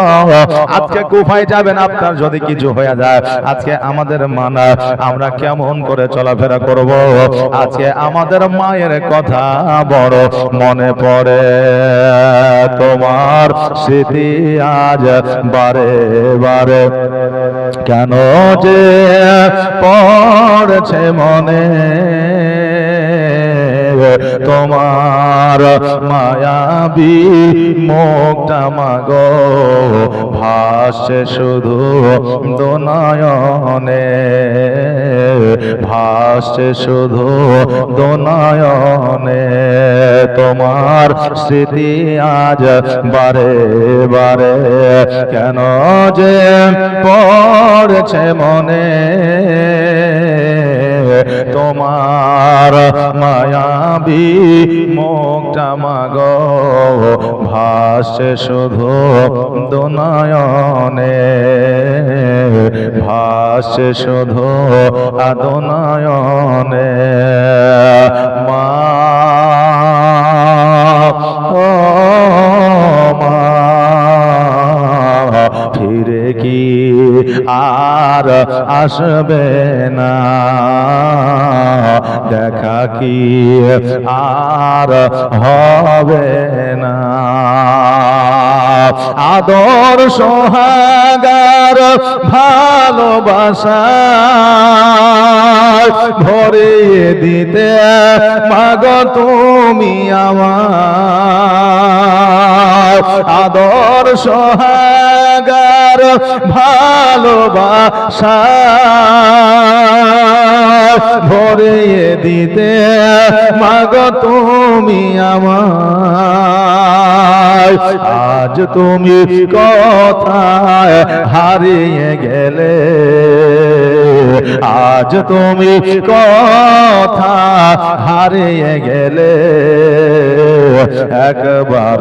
আজকে কুফায় যাবেন, আপনার যদি কিছু হয়ে যায় আজকে আমাদের মানা আমরা কেমন করে চলাফেরা করব। আজকে আমাদের মায়ের কথা বড় মনে পড়ে, তোমার স্মৃতি আজ বারে বারে কেন যে পড়ছে মনে, তোমার মায়াবী মুখটা মাগো ভাসছে শুধু দোনয়নে, ভাসছে শুধু দোনয়নে, তোমার স্মৃতি আজ বারে বারে কেন যে পড়ছে মনে, তোমার মায়াবী মুখটা মাগো ভাসছে শুধু দোনয়নে, ভাসছে শুধু দোনয়নে। মা ও মা, ফিরে কি আর আসবে না, দেখা কি আর হবে না। আদর সোহাগার ভালোবাসা ভরিয়ে দিতে মাগো তুমি আমার, আদর সোহাগার ভালোবাসা ভরিয়ে দিতে মাগো তুমি আমার। আজ তুমি কোথায় হারিয়ে গেলে, আজ তুমি কথা হারিয়ে গেলে, একবার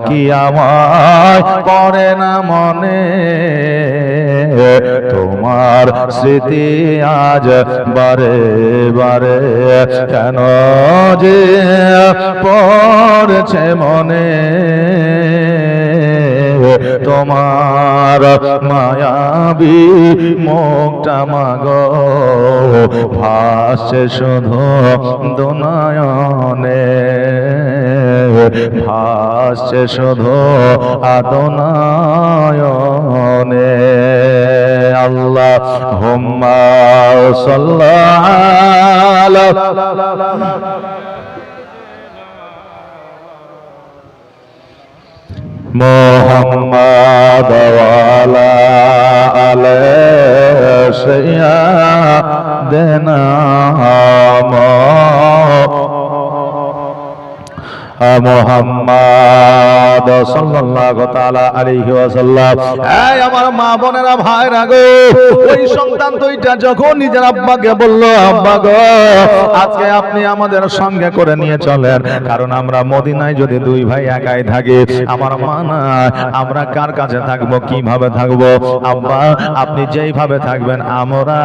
কি আমার পড়ে না মনে, তোমার স্মৃতি আজ বারে বারে কেন যে পড়ছে মনে, তোমার মায়াবী মুখটা মাগো ভাসছে শুধু দুনয়নে, ভাসছে শুধু আদনয়নে। আল্লাহুম্মা সাল্লি মুহাম্মাদ ওয়ালা আলি সাইয়্যিদিনা মুহাম্মদ সাল্লাল্লাহু তাআলা আলাইহি ওয়াসাল্লাম। এই আমার মা বোনেরা ভাইরা গো, ওই সন্তান দুইটা যখন নিজের আব্বাকে বলল, আব্বা গো আজকে আপনি আমাদের সঙ্গে করে নিয়ে চলেন, কারণ আমরা মদিনায় যদি দুই ভাই একাই থাকি, আমার মা না, আমরা কার কাছে থাকবো, কিভাবে থাকবো? আব্বা আপনি যেইভাবে থাকবেন আমরা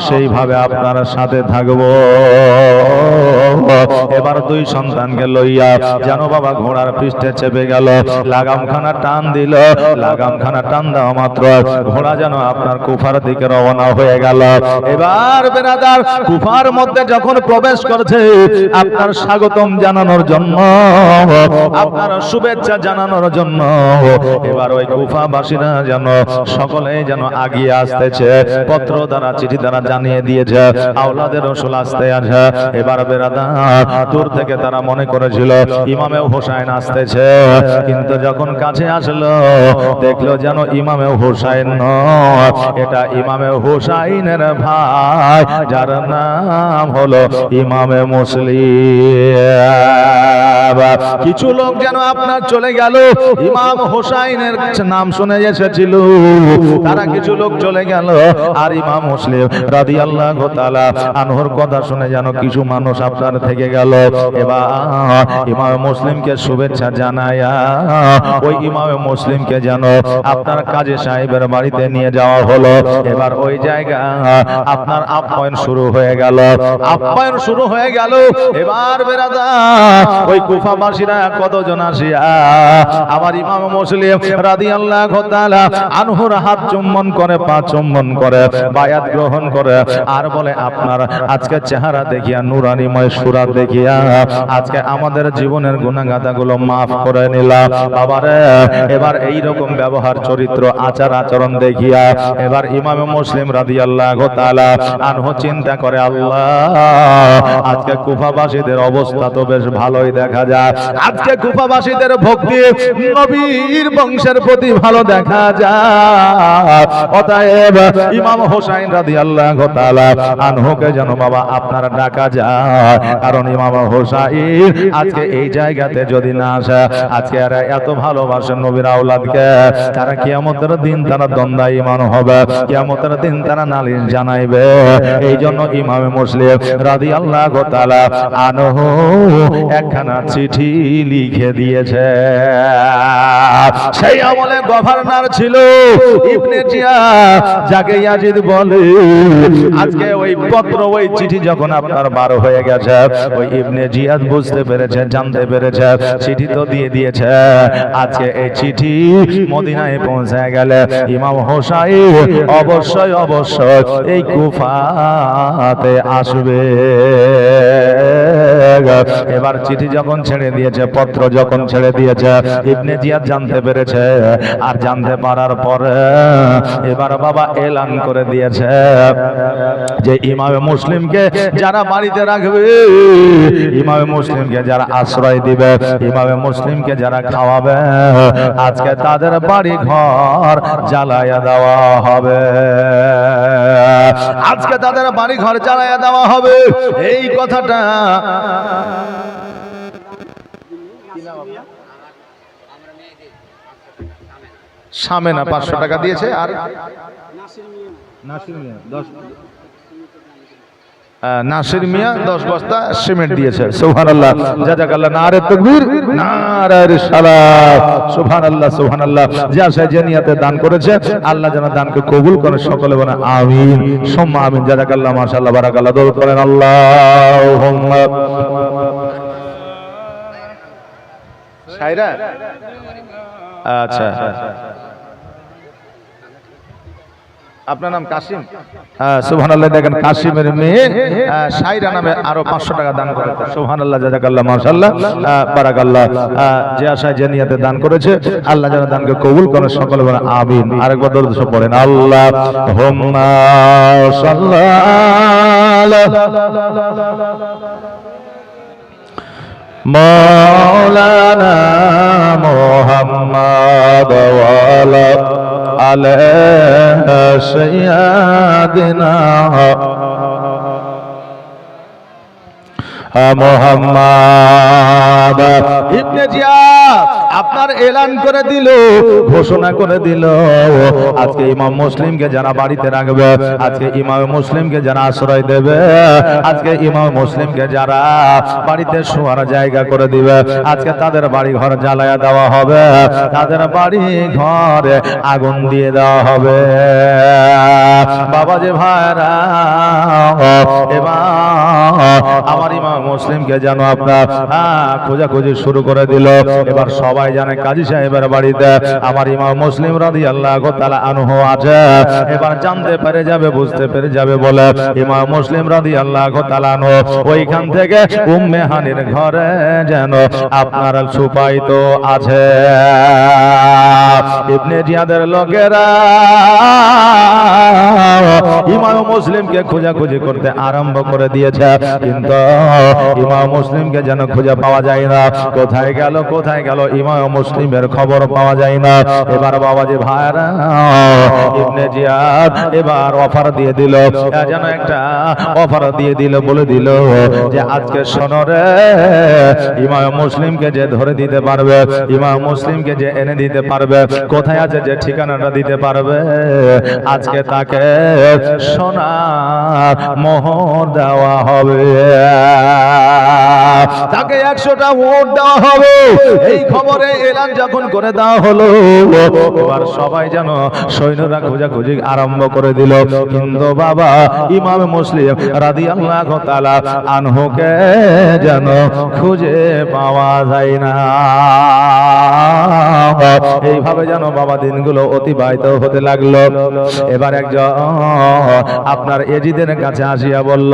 সেইভাবে আপনার সাথে থাকবো। এবার দুই সন্তানকে লইয়া যেন বাবা ঘোড়ার পৃষ্ঠে চেপে গেল, লাগামখানা টান দিল, লাগামখানা টান দেওয়া মাত্র ঘোড়া যেন আপনার কুফার দিকে রওনা হয়ে গেল। এবার বেরাদার কুফার মধ্যে যখন প্রবেশ করছে আপনার স্বাগতম জানানোর জন্য, আপনার শুভেচ্ছা জানানোর জন্য, এবার ওই কুফাবাসীরা যেন সকলেই যেন আগিয়ে আসতেছে, পত্র দ্বারা চিঠি দ্বারা জানিয়ে দিয়েছে আওলাদের রাসূল আসতে আছে। এবার বেরাদার দূর থেকে তারা মনে করেছিল ইমামে হোসাইন আসতেছে, কিন্তু যখন কাছে আসলো দেখলো যেন ইমামে হোসাইন নয়, এটা ইমামে হোসাইনের ভাই যার নাম হলো ইমামে মুসলিম। কিছু লোক যেন আপনার চলে গেল, ইমাম হোসাইনের নাম শুনে এসেছিল, তারা কিছু লোক চলে গেল, আর ইমাম মুসলিম রাদিয়াল্লাহু তাআলা আনহুর কথা শুনে যেন কিছু মানুষ আপনার থেকে গেল। এবার ইমাম মুসলিমকে শুভেচ্ছা জানায়া ওই ইমাম মুসলিমকে যেন আপনার কাজী সাহেবের বাড়িতে নিয়ে যাওয়া হলো। এবার ওই জায়গা আপনার আপ্যায়ন শুরু হয়ে গেল, আপ্যায়ন শুরু হয়ে গেল। এবার বেরাদার ওই কুফাবাসীরা কতজন আসিয়া আমার ইমাম মুসলিম রাদিয়াল্লাহু তাআলা আনহুর হাত চুম্বন করে, পা চুম্বন করে, বায়াত গ্রহণ করে, আর বলে আপনার আজকে চেহারা দেখিয়া, নুরানিময় সুরাত দেখিয়া আজকে আমাদের জীবনের গুনাহগাতাগুলো মাফ করে নিলাম বাবারে। এবার এই রকম ব্যবহার, চরিত্র, আচার আচরণ দেখিয়া এবার ইমাম মুসলিম রাদিয়াল্লাহু তাআলা আনহু চিন্তা করে, আল্লাহ আজকে কুফাবাসীদের অবস্থা তো বেশ ভালোই দেখা যায়, আজকে কুফাবাসীদের ভক্তি নবীর বংশের প্রতি ভালো দেখা যায়, অতএব ইমাম হোসাইন রাদিয়াল্লাহু তাআলা আনহুকে যেন বাবা আপনার ডাকা যায়, কারণ ইমাম হোসাইন আজকে এই জায়গাতে যদি না আসে, আজকে আর এত ভালোবাসেন নবীর আওলাদকে, তারা কিয়ামতের দিন তারা দ্বন্দ্বায়মান হবে, কিয়ামতের দিন তারা নালিশ জানাইবে। এই জন্য ইমাম মুসলিম রাদিয়াল্লাহু তাআলা আনহু একখানা চিঠি লিখে দিয়েছে। সেই আমলে গভর্নর ছিল ইবনে জিয়াদ, যাকে ইয়াজিদ বলে। আজকে ওই পত্র, ওই চিঠি যখন আপনার বার হয়ে গেছে, ওই ইবনে জিয়াদ বুঝতে পেরেছে, জানতে পেরেছে, চিঠি তো দিয়ে দিয়েছে, আজকে এই চিঠি মদিনায় পৌঁছে গেলে ইমাম হোসাইন অবশ্যই অবশ্যই এই কুফাতে আসবে। এবার চিঠি যখন ছেড়ে দিয়েছে, পত্র যখন ছেড়ে দিয়েছে, ইবনে জিয়াদ জানতে পেরেছে, আর জানতে পারার পরে এবার বাবা এলান করে দিয়েছে যে ইমামে মুসলিমকে যারা বাড়িতে রাখবে, ইমামে মুসলিমকে যারা আশ্রয় দিবে, ইমামে মুসলিমকে যারা খাওয়াবে, আজকে তাদের বাড়ি ঘর জ্বালায়া দেওয়া হবে, আজকে তাদের বাড়ি ঘর জ্বালায়া দেওয়া হবে। এই কথাটা সামনে না 500 টাকা দিয়েছে, আর নাসির মিয়া 10 নাসির মিয়া 10 বস্তা সিমেন্ট দিয়েছে। সুবহানাল্লাহ, জাযাকাল্লাহ, নারে তাকবীর, নারে রিসালাত, সুবহানাল্লাহ সুবহানাল্লাহ। যে নিয়তে দান করেছে আল্লাহ যেন দানকে কবুল করে, সকলে বলেন আমিন সুম্মা আমিন। জাযাকাল্লাহ, মাশাআল্লাহ, বারাকাল্লাহ। দরুদ পড়েন আল্লাহুম্মা। শায়রা, আচ্ছা, আপনার নাম কাসিম? সুবহানাল্লাহ। দেখেন, কাসিমের মেয়ে শায়রা নামে আরো 500 টাকা দান করেছে। সুবহানাল্লাহ, জাযাকাল্লাহ, মাশাআল্লাহ, বারাকাল্লাহ। যে আশায় যে নিয়তে দান করেছে আল্লাহ যেন দানকে কবুল করে, সকলে বলেন আমিন। আরেকবার দরুদ পড়েন আল্লাহুম্মা সাল্লাল্লাহু মাওলানা মুহাম্মদ ওয়া আলা সাইয়্যিদিনা মুহাম্মদ। ইবনে জিয়াদ আপনার এলান করে দিল, ঘোষণা করে দিল, আজকে ইমাম মুসলিমকে যারা বাড়িতে রাখবে, আজকে ইমাম মুসলিমকে যারা আশ্রয় দেবে, আজকে ইমাম মুসলিমকে যারা বাড়িতে শোয়ার জায়গা করে দিবে, আজকে তাদের বাড়ি ঘর জ্বালায়া দেওয়া হবে, তাদের বাড়ি ঘরে আগুন দিয়ে দেওয়া হবে। বাবা যে ভাইরা, এবার আমার ইমাম মুসলিমকে যেন আপনার খোঁজাখুঁজি শুরু করে দিল। এবার সবাই জানে কাজী সাহেবের বাড়িতে আমার ইমাম মুসলিম রাদিয়াল্লাহু তাআলা আনহু আছে। এবার জানতে পেরে যাবে, বুঝতে পেরে যাবে বলে ইমাম মুসলিম রাদিয়াল্লাহু তাআলা আনহু ওইখান থেকে উম্মে হানির ঘরে যেন আপনার ছুপায়িত আছে। ইবনে জিয়াদের লোকেরা ইমাম মুসলিমকে খোঁজাখুঁজি করতে আরম্ভ করে দিয়েছে, কিন্তু ইমাম মুসলিমকে যেন খুঁজে পাওয়া যায় না। কোথায় গেল, কোথায় গেল, ইমাম মুসলিমের খবর পাওয়া যায় না। এবার বাবাজি ভাইরা, ইবনে জিয়াদ এবার অফার দিয়ে দিল, যেন একটা অফার দিয়ে দিল, বলে দিল যে আজকে শোনো রে, ইমাম মুসলিমকে যে ধরে দিতে পারবে, ইমাম মুসলিমকে যে এনে দিতে পারবে, কোথায় আছে যে ঠিকানাটা দিতে পারবে, আজকে তাকে সোনার মোহর দেওয়া হবে, তাকে 100টা ভোট দেওয়া হবে। এই খবরে এলান যখন করে দেওয়া হলো, এবার সবাই যেন সৈন্যরা খোঁজাখুঁজি আরম্ভ করে দিল, কিন্তু বাবা ইমাম মুসলিম রাদিয়াল্লাহু তাআলা আনহুকে যেন খুঁজে পাওয়া যায় না। এইভাবে যেন বাবা দিনগুলো অতিবাহিত হতে লাগলো। এবার একজন আপনার এজিদের কাছে আসিয়া বলল,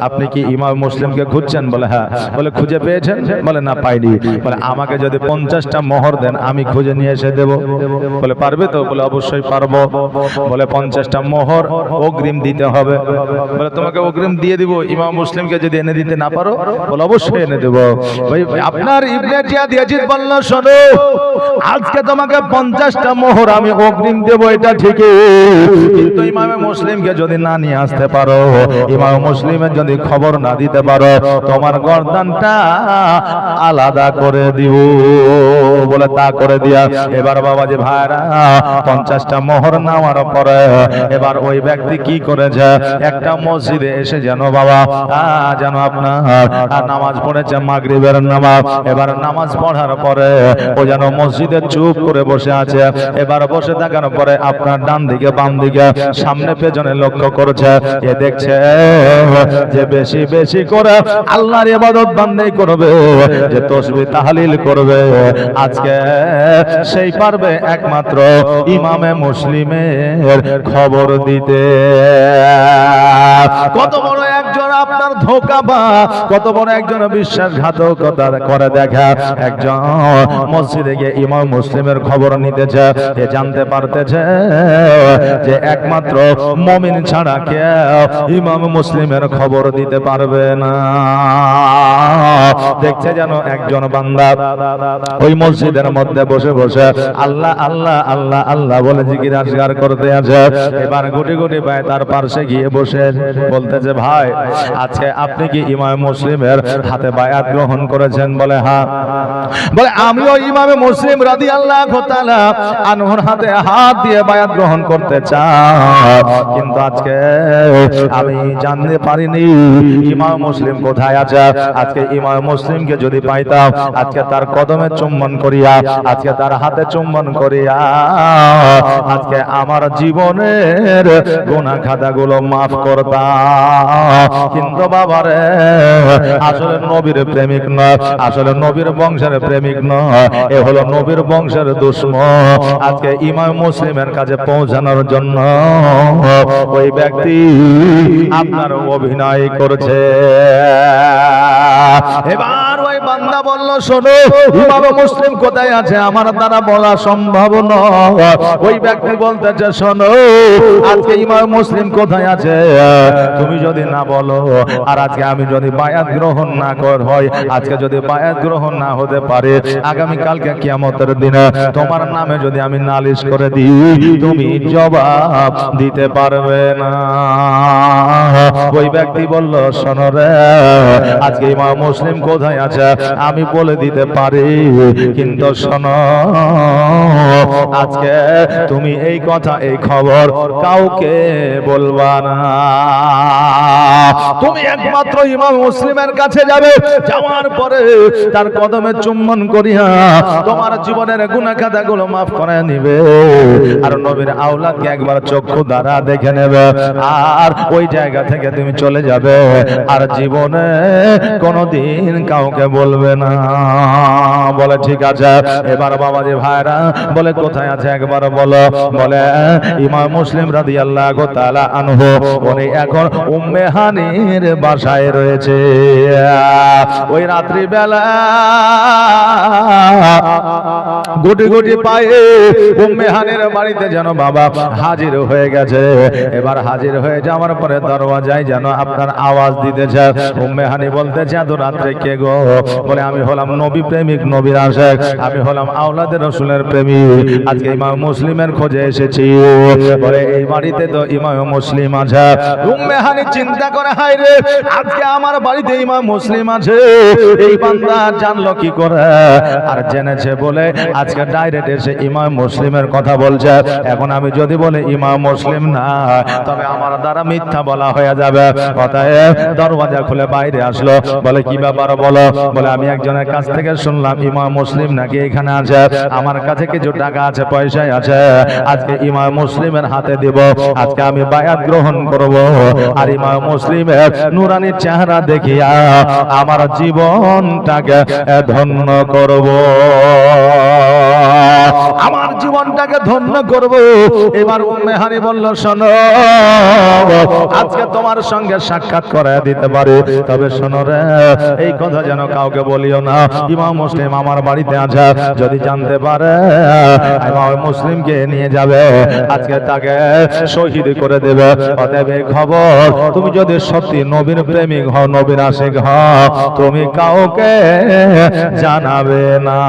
আপনি কি ইমাম মুসলিমকে খুঁজছেন? বলে হ্যাঁ। বলে খুঁজে পেয়েছেন? বলে না, পাইনি। বলে আমাকে যদি 50টা মোহর দেন আমি খুঁজে নিয়ে এসে দেব। বলে পারবে তো? বলে অবশ্যই পারবো। বলে 50টা মোহর অগ্রিম দিতে হবে। বলে তোমাকে অগ্রিম দিয়ে দিব ইমাম মুসলিমকে যদি এনে দিতে না পারো? বলে অবশ্যই এনে দেব। আপনার ইবনে জিয়াদ ইয়াজিদ বলল, শোনো, আজকে তোমাকে 50টা মোহর আমি অগ্রিম দেব, এটা ঠিকই, কিন্তু ইমাম মুসলিমকে যদি না নিয়ে আসতে পারো, ইমাম মুসলিমের যদি খবর না দিতে পারো, তোমার গর্দানটা আলাদা করে দিব। বলে তা করে দিয়া এবার বাবাজি ভাইরা 50টা মোহর নেওয়ার পরে এবার ওই ব্যক্তি কি করেছে, একটা মসজিদে এসে যেন বাবা যেন আপনার নামাজ পড়েছে, মাগরিবের নামাজ। এবার নামাজ পড়ার পরে ও যেন মসজিদে চুপ করে বসে আছে। এবার বসে থাকার পরে আপনার ডান দিকে বাম দিকে সামনে পেছনে লক্ষ্য করছে, এ দেখছে যে বেশি বেশি করে আল্লাহর ইবাদত বান্দাই করবে, যে তাসবিহ তাহলিল করবে, আজকে সেই পারবে একমাত্র ইমামে মুসলিমের খবর দিতে। কত বড় একজন আপনার ধোঁকাবাজ, কত বড় একজন বিশ্বাসঘাতকতা করে দেখা। একজন মসজিদে গিয়ে ইমাম মুসলিমের খবর নিতেছে, এ জানতে পারতেছে যে একমাত্র মুমিন ছাড়া কেউ ইমাম মুসলিমের খবর দিতে পারবে না। দেখছে যেন একজন বান্দা ওই মসজিদের মধ্যে বসে বসে আল্লাহ আল্লাহ আল্লাহ আল্লাহ বলে জিকির আজগার করতে আছে। এবার গুটি গুটি ভাই তার পাশে গিয়ে বসে বলতেছে, ভাই আজকে আজকে আপনি কি ইমাম মুসলিমের হাতে বায়াত গ্রহণ করেছেন? বলে হ্যাঁ। বলে আমিও ইমাম মুসলিম রাদিয়াল্লাহু তাআলা আনহুর হাতে হাত দিয়ে বায়াত গ্রহণ করতে চাই, কিন্তু আজকে আমি জানতে পারিনি ইমাম মুসলিম কোথায় আছে। আজকে ইমাম মুসলিমকে যদি পাইতাম, আজকে তার কদমে চুম্বন করিয়া, আজকে তার হাতে চুম্বন করিয়া, আজকে আমার জীবনের গুনাহ খাতাগুলো মাফ করতাম। কিন্তু বাবারে, আসলে নবীর প্রেমিক নয়, আসলে নবীর বংশের প্রেমিক নয়, এ হলো নবীর বংশের দুশমন। আজকে ইমাম মুসলিমের কাছে পৌঁছানোর জন্য ওই ব্যক্তি আপনার অভিনয় করছে। এবার ওই বান্দা বলল, শোনো ইমাম মুসলিম কোথায় আছে, আমার দ্বারা বলা সম্ভব নয়। ওই ব্যক্তি বলতেছে, শোনো আজকে ইমাম মুসলিম কোথায় আছে তুমি যদি না বলো, আর আজকে আমি যদি বায়াত গ্রহণ না হয়, আজকে যদি বায়াত গ্রহণ না হতে পারে, আগামী কালকে কিয়ামতের দিনে তোমার নামে যদি আমি নালিশ করে দিই, তুমি জবাব দিতে পারবে না। ওই ব্যক্তি বলল, শোনো রে, আজকে ইমাম মুসলিম কোথায় আছে আমি বলে দিতে পারি, কিন্তু শোনো আজকে তুমি এই কথা, এই খবর কাউকে বলবা না। তুমি একমাত্র ইমাম মুসলিমের কাছে যাবে, যাওয়ার পরে তার কদমে চুম্বন করিয়া তোমার জীবনের গুনাহ খাতাগুলো মাফ করে নিবে, আর নবীর আওলাদকে একবার চক্ষু দ্বারা দেখে নেবে, আর ওই জায়গা থেকে তুমি চলে যাবে, আর জীবনে কোনোদিন কাউকে বলবে না। বলে ঠিক আছে। এবার বাবাজি ভাইরা বলে, কোথায় আছে একবার বলো। বলে ইমাম মুসলিম রাদিয়াল্লাহু তাআলা আনহু উনি এখন উম্মে হানির বাসায় রয়েছে। ওই রাত্রি বেলা গুটি গুটি পায়ে উম্মে হানির বাড়িতে যেন বাবা হাজির হয়ে গেছে। এবার হাজির হয়ে যাওয়ার পরে দরওয়াজায় যেন আপনার আওয়াজ দিতেছে। উম্মে হানি বলতেছে, এত রাত্রে কে গো? বলে আমি হলাম নবী প্রেমিক, নবীর আশিক, আমি হলাম আওলাদের রাসূলের প্রেমিক, আজকে ইমাম মুসলিমের খোঁজে এসেছি। বলে এই বাড়িতে তো ইমাম মুসলিম আছে। উম্মে হানি চিন্তা করে, হায় রে, আজকে আমার বাড়িতে ইমাম মুসলিম আছে, এই বান্দা জানলো কি করে? আর জেনেছে বলে আজকে ডাইরেক্ট এসে ইমাম মুসলিমের কথা বলছে। এখন আমি যদি বলে ইমাম মুসলিম না, তবে আমার দ্বারা মিথ্যা বলা হয়ে যাবে। অতএব দরওয়াজা খুলে বাইরে আসলো। বলে কি ব্যাপার বলো। বলে আমি একজনের কাছ থেকে শুনলাম ইমাম মুসলিম নাকি এখানে আছে, আমার কাছে কিছু টাকা আছে, পয়সা আছে, আজকে ইমাম মুসলিমের হাতে দিব, আজকে আমি বায়াত গ্রহণ করব, আর ইমাম মুসলিমের নুরানি চেহারা দেখিয়া আমার জীবনটাকে ধন্য করব, আমার জীবনটাকে ধন্য করব। এবার উম্মে হানি বলল, শোনো আজকে তোমার সঙ্গে সাক্ষাৎ করে দিতে পারি, তবে শোনো রে, এই কথা যেন কাউকে বলিও না, ইমাম মুসলিম আমার বাড়িতে আছে, যদি জানতে পারে ইমাম মুসলিমকে নিয়ে যাবে, আজকে তাকে শহীদ করে দেবে। অতএব এই খবর তুমি যদি সত্যি নবীর প্রেমিক হও, নবীর আশিক হও, তুমি কাউকে জানাবে না।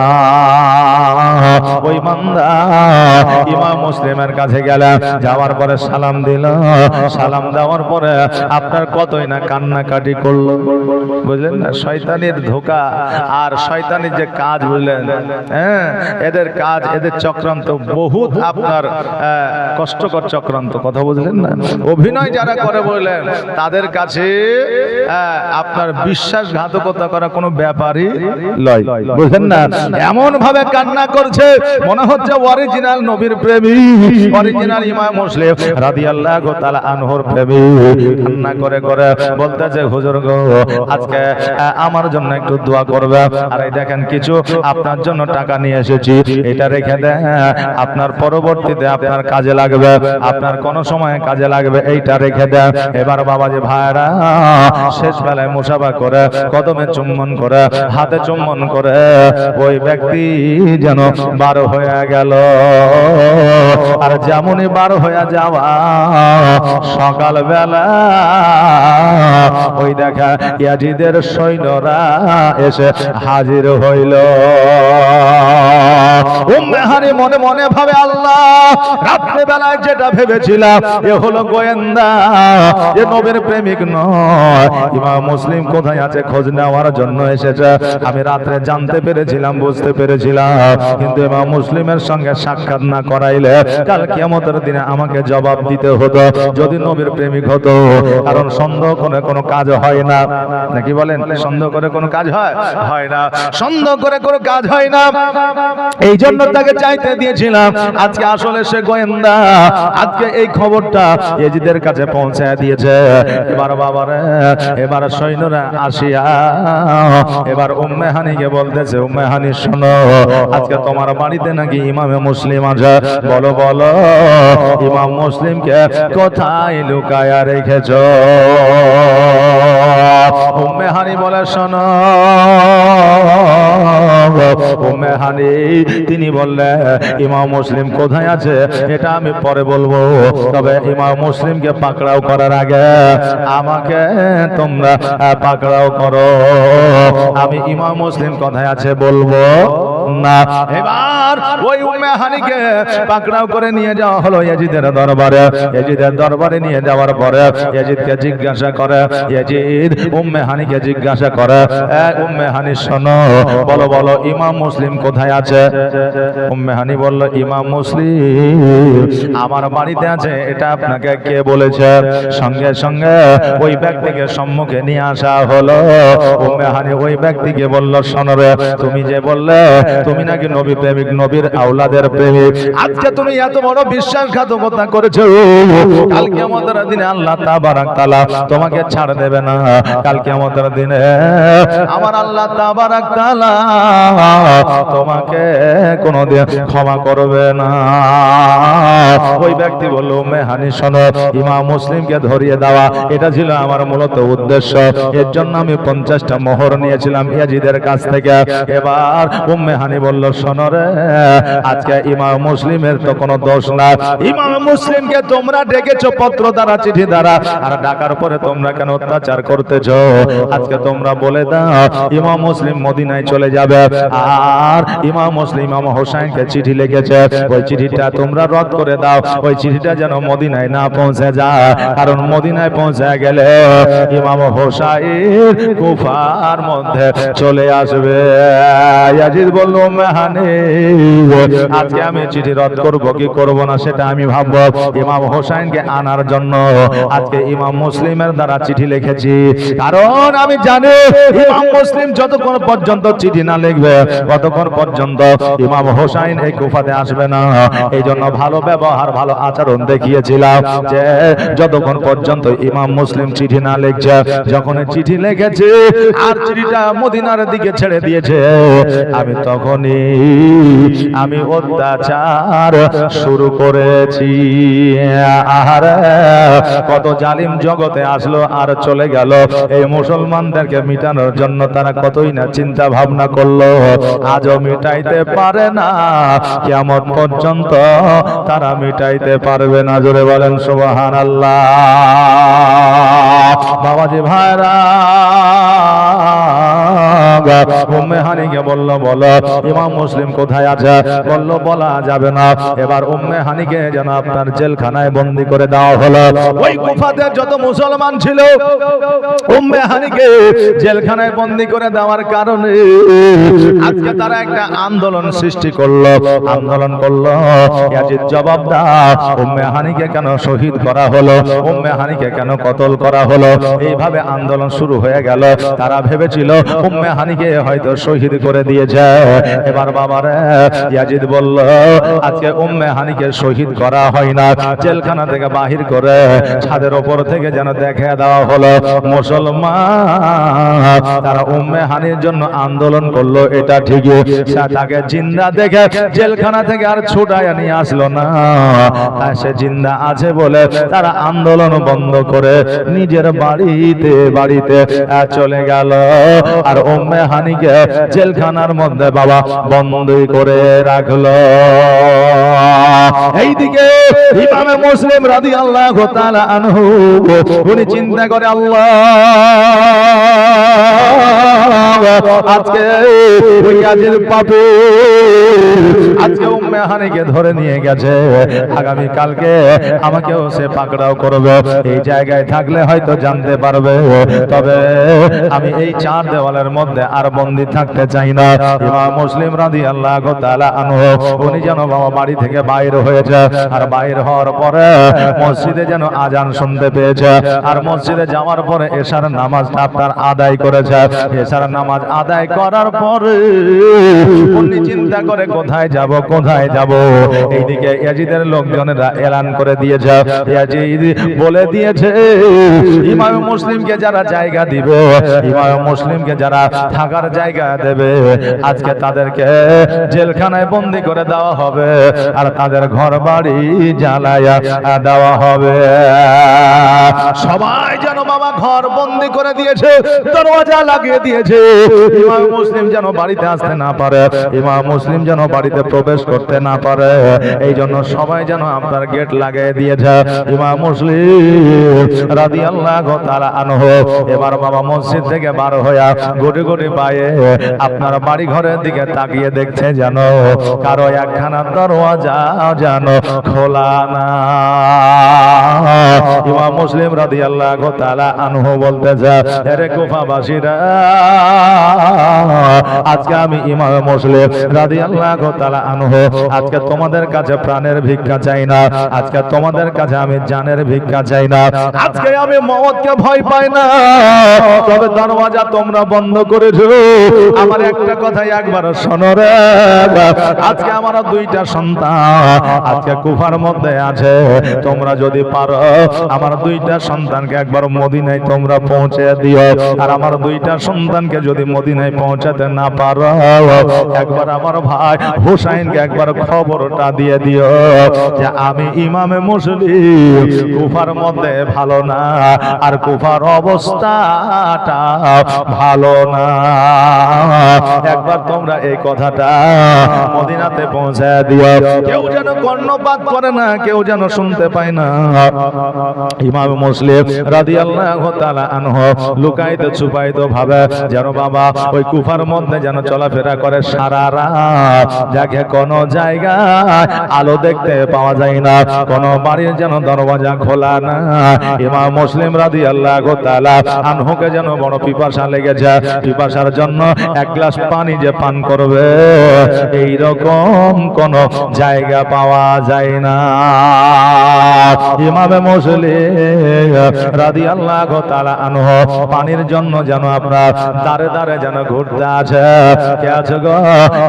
ওই বান্দা ইমাম মুসলিমের কাছে গেলাম, যাওয়ার পরে সালাম দিল। সালাম দেওয়ার পরে আপনার কতই না কান্নাকাটি করলো, বুঝলেন না? শয়তানের ধোঁকা আর শয়তানের যে কাজ, বুঝলেন? হ্যাঁ, এদের কাজ, এদের চক্রান্ত বহুত আপনার কষ্টকর চক্রান্ত, কথা বুঝলেন না? অভিনয় যারা করে বললেন, তাদের কাছে আপনার বিশ্বাসঘাতকতা করা কোনো ব্যাপারই লয়, বুঝলেন না? এমন ভাবে কান্না করছে মনে হচ্ছে অরিজিনাল নবীর প্রেমী, অরিজিনাল ইমাম মুসলিম রাদিয়াল্লাহু তাআলা আনহুর প্রেমী। কান্না করে করে বলতেছে, হুজুর গো, আজকে আমার জন্য একটু দোয়া করবে, আর এই দেখেন কিছু আপনার জন্য টাকা নিয়ে এসেছি, এটা রেখে দেন, আপনার পরবর্তীতে আপনার কাজে লাগবে, আপনার কোন সময় কাজে লাগবে, এইটা রেখে দেন। এবার বাবাজি ভাইরা শেষ বেলায় মুসাফা করে, কদমে চুম্বন করে, হাতে চুম্বন করে ওই ব্যক্তি যেন বার হয়ে গেল। আর যেমনই বার হয়ে যাওয়া, সকাল বেলা ওই দেখা ইয়াজিদের সৈন্যরা এসে হাজির হইল। উম্মে হানি মনে মনে ভাবে আল্লাহ রাত্রে বেলায় যেটা ভেবেছিলাম এ হলো গোয়েন্দা, এ নবীর প্রেমিক নয়। ইমাম মুসলিম কোথায় আছে খোঁজ নেওয়ার জন্য এসেছে। আমি রাত্রে জানতে পেরেছিলাম, বুঝতে পেরেছিলাম, কিন্তু ইমাম মুসলিমের সঙ্গে সাক্ষাৎ না করাইলে কাল কিয়ামতের দিনে আমাকে জবাব দিতে হতো যদি নবীর প্রেমিক হতো। কারণ সন্দেহ করে কোনো কাজ হয় না, নাকি বলেন? সন্দেহ করে কোনো কাজ হয় না, সন্দেহ করে কোনো কাজ হয় না। এই জন্য তাকে চাইতে দিয়েছিলাম। আজকে আসলে সে গোয়েন্দা, আজকে এই খবরটা ইয়াজিদের কাছে পৌঁছায় দিয়েছে। এবার বাবারে, এবার সৈন্যরা আসিয়া এবার উম্মে হানিকে বলতেছে, উম্মে হানি শোনো, আজকে তোমার বাড়িতে নাকি ইমামে মুসলিম আছে। বলো বলো, ইমাম মুসলিমকে কোথায় লুকায়া রেখেছো? উম্মে হানি বলে, শোনো উম্মে হানি, তিনি বললেন ইমাম মুসলিম কোথায় আছে এটা আমি পরে বলবো, তবে ইমাম মুসলিমকে পাকড়াও করার আগে আমাকে তোমরা পাকড়াও করো। আমি ইমাম মুসলিম কোথায় আছে বলবো না। এবার ওই উম্মে হানিকে পাকড়াও করে নিয়ে যাওয়া হলো ইয়াজিদের দরবারে। ইয়াজিদের দরবারে নিয়ে যাওয়ার পরে ইয়াজিদকে জিজ্ঞাসা করে, ইয়াজিদ উম্মে হানিকে জিজ্ঞাসা করে, উম্মে হানি শোনো, বলো বলো ইমাম মুসলিম কোথায় আছে? উম্মে হানি বলল, ইমাম মুসলিম আমার বাড়িতে আছে, এটা আপনাকে কে বলেছে? সঙ্গে সঙ্গে ওই ব্যক্তিকে সম্মুখে নিয়ে আসা হলো। উম্মে হানি ওই ব্যক্তিকে বলল, শোনো রে, তুমি যে বললে তুমি নাকি নবী প্রেমিক, নবীর আওলাদের প্রেমিক, আজকে তুমি এত বড় বিশ্বাসঘাতকতা করেছো, কাল কিয়ামতের দিনে আল্লাহ তাবারাক তাআলা তোমাকে ছাড় দেবে না। কাল কিয়ামতের দিনে আমার আল্লাহ তাবারাক তাআলা তোমাকে কোনদিন ক্ষমা করবে না। ওই ব্যক্তি বলল, উম্মে হানি শোনো, ইমাম মুসলিমকে ধরিয়ে দেওয়া এটা ছিল আমার মূলত উদ্দেশ্য। এর জন্য আমি 50টা মোহর নিয়েছিলাম ইয়াজিদের কাছ থেকে। এবার উম্মে হানি বলল, শোনো রে, আজকে ইমাম মুসলিমের তো কোনো দোষ না। ইমাম মুসলিমকে তোমরা ডেকেছো পত্র দ্বারা, চিঠি দ্বারা, আর ডাকার পরে তোমরা কেন অত্যাচার করতেছো? আজকে তোমরা বলে দাও ইমাম মুসলিম মদিনায় চলে যাবে। আর ইমাম মুসলিম ইমাম হোসেনকে চিঠি লিখেছে, ওই চিঠিটা তোমরা রদ করে দাও, ওই চিঠিটা যেন মদিনায় না পৌঁছে যায়। কারণ মদিনায় পৌঁছে গেলে ইমাম হোসেন কুফার মধ্যে চলে আসবে। ইয়াজিদ বলল, উম্মে হানি আজকে আমি চিঠি রদ করব কি করব না সেটা আমি ভাববো। ইমাম হোসেনকে আনার জন্য আজকে ইমাম মুসলিমের দ্বারা চিঠি লিখেছি, কারণ আমি জানি ইমাম মুসলিম যতক্ষণ পর্যন্ত চিঠি না লিখবে ততক্ষণ পর্যন্ত ইমাম হোসেন এই কুফাতে আসবে না। এই জন্য ভালো ব্যবহার, ভালো আচরণ দেখিয়েছিলাম যে যতক্ষণ পর্যন্ত ইমাম মুসলিম চিঠি না লিখছে, যখন চিঠি লিখেছে আর চিঠিটা মদিনার দিকে ছেড়ে দিয়েছে, আমি তখনই আমি অত্যাচার শুরু করেছি। আহারে, কত জালিম জগতে আসলো আর চলে গেল। এই মুসলমানদেরকে মিটানোর জন্য তারা কতই না চিন্তা ভাবনা করলো, আজও মিটাইতে পারে না, কিয়ামত পর্যন্ত তারা মিটাইতে পারবে না। জোরে বলেন সুবহানাল্লাহ। বাবাজি ভাইরা, উম্মে হানিকে বলল, বলো ইমাম মুসলিম কোথায় আছে? বলল, বলা যাবে না। এবার উম্মে হানিকে যেন আপনার জেলখানায় বন্দী করে দেওয়া হলো। ওই কুফাতে যত মুসলমান ছিল উম্মে হানিকে জেলখানায় বন্দী করে দেওয়ার কারণে আজকে তারা একটা আন্দোলন সৃষ্টি করলো। আন্দোলন করলো, ইয়াজিদ জবাব দাও, উম্মে হানিকে কেন শহীদ করা হলো? উম্মে হানিকে কেন কতল করা হলো? এইভাবে আন্দোলন শুরু হয়ে গেল। তারা ভেবেছিল উম্মে হানিকে হয়তো শহীদ করে দিয়েছে। এবার বাবারে, ইয়াজিদ বলল, আজকে উম্মে হানিকে শহীদ করা হয় না, জেলখানা থেকে বাহির করে ছাদের উপর থেকে যেন দেখে দেওয়া হলো মুসলমান তারা উম্মে হানির জন্য আন্দোলন করলো, এটা ঠিকই, তাকে জিন্দা দেখে জেলখানা থেকে আর ছুটায় নিয়ে আসলো না। সে জিন্দা আছে বলে তারা আন্দোলন বন্ধ করে নিজের বাড়িতে চলে গেল। আর উম্মে হানিকে জেলখানার মধ্যে বাবা বন্দী করে রাখলো। এইদিকে ইমামে মুসলিম রাদিয়াল্লাহু তাআলা আনহু উনি চিন্তা করে আল্লাহ আজকে ওই কাজের পাপে আজকে উম্মে হানিকে ধরে নিয়ে গেছে, আগামী কালকে আমাকেও সে পাকড়াও করবে, এই জায়গায় থাকলে হয়তো জানতে পারবে, তবে আমি এই চার দেওয়ালের মধ্যে আর বন্দী থাকতে চাই না। ইমাম মুসলিম রাদিয়াল্লাহু তাআলা আনহু উনি যেন বাবা বাড়ি থেকে বাইর হয়েছে, আর বাইর হওয়ার পরে মসজিদে যেন আজান শুনতে পেয়েছে, আর মসজিদে যাওয়ার পরে এশার নামাজটা আপনার আদায় করেছে। এশার নামাজ আদায় করার পরে উনি চিন্তা করে কোথায় যাব কোথায় যাব। এইদিকে ইয়াজিদের লোকজনেরা এলান করে দিয়েছে, ইয়াজিদ বলে দিয়েছে ইমাম মুসলিমকে যারা জায়গা দিবে, ইমাম মুসলিমকে যারা থাকার জায়গা দেবে, আজকে তাদেরকে জেলখানায় বন্দী করে দেওয়া হবে, আর তাদের ঘর বাড়ি জ্বালায়া দেওয়া হবে। সবাই যেন বাবা ঘর বন্দী করে দিয়েছে, দরওয়াজা লাগিয়ে দিয়েছে, ইমাম মুসলিম যেন বাড়িতে আসতে না পারে, ইমাম মুসলিম যেন বাড়িতে প্রবেশ করতে না পারে, এই জন্য সবাই যেন আপনার গেট লাগিয়ে দিয়েছে। ইমাম মুসলিম রাদিয়াল্লাহু তাআলা আনহু এবার বাবা মসজিদ থেকে বার হইয়া গুটি গুটি পায়ে আপনার বাড়ি ঘরের দিকে তাকিয়ে দেখছে যেন কারো একখানা দরওয়াজা যেন খোলা না। ইমাম মুসলিম রাদিয়াল্লাহু তাআলা আনহু বলতেছে, আরে কুফাবাসীরা, আজকে আমি ইমাম মুসলিম রাদিয়াল্লাহু তাআলা আনহু আজকে তোমাদের কাছে প্রাণের ভিক্ষা চাই না, আজকে তোমাদের কাছে আমি জানের ভিক্ষা চাই না, আজকে আমি মওতকে ভয় পাই না, তবে দরওয়াজা তোমরা বন্ধ করেছো। আমার একটা কথাই একবার শোনো রে, আজকে আমার দুইটা সন্তান আজকে কুফার মধ্যে আছে, তোমরা যদি পারো আমার দুইটা সন্তানকে একবার মদিনায় তোমরা পৌঁছে দিও, আর আমার দুইটা সন্তানকে যদি মদিনায় পৌঁছাতে না পারো, একবার আমার ভাই হুসাইনকে একবার খবরটা দিয়ে দিও যে আমি ইমামে মুসলিম কুফার মধ্যে ভালো না, আর কুফার অবস্থাটা ভালো না। একবার তোমরা এই কথাটা মদিনাতে পৌঁছে দিও, কেউ যেন কর্ণপাত করে না, কেউ যেন শুনতে পায় না। ইমাম মুসলিম রাদিয়াল্লাহু তাআলা আনহু লুকাইতে ছুপাইতে ভাবে যেন বাবা ওই কুফার মধ্যে যেন চলাফেরা করে সারা রাত, যাকে কোন জায়গায় আলো দেখতে পাওয়া যায় না, কোন বাড়ির যেন দরওয়াজা খোলা না। ইমাম মুসলিম রাদিয়াল্লাহু তাআলা আনহুকে যেন বড় পিপাসা লেগেছে, পিপাসার জন্য এক গ্লাস পানি যে পান করবে এই রকম কোন জায়গা পাওয়া যায় না। ইমামে মুসলিম রাদিয়াল্লাহু তাআলা আনহু পানির জন্য যেন আপনার দাঁড়ে দাঁড়ে যেন ঘুরতে আছে, কে আছে গো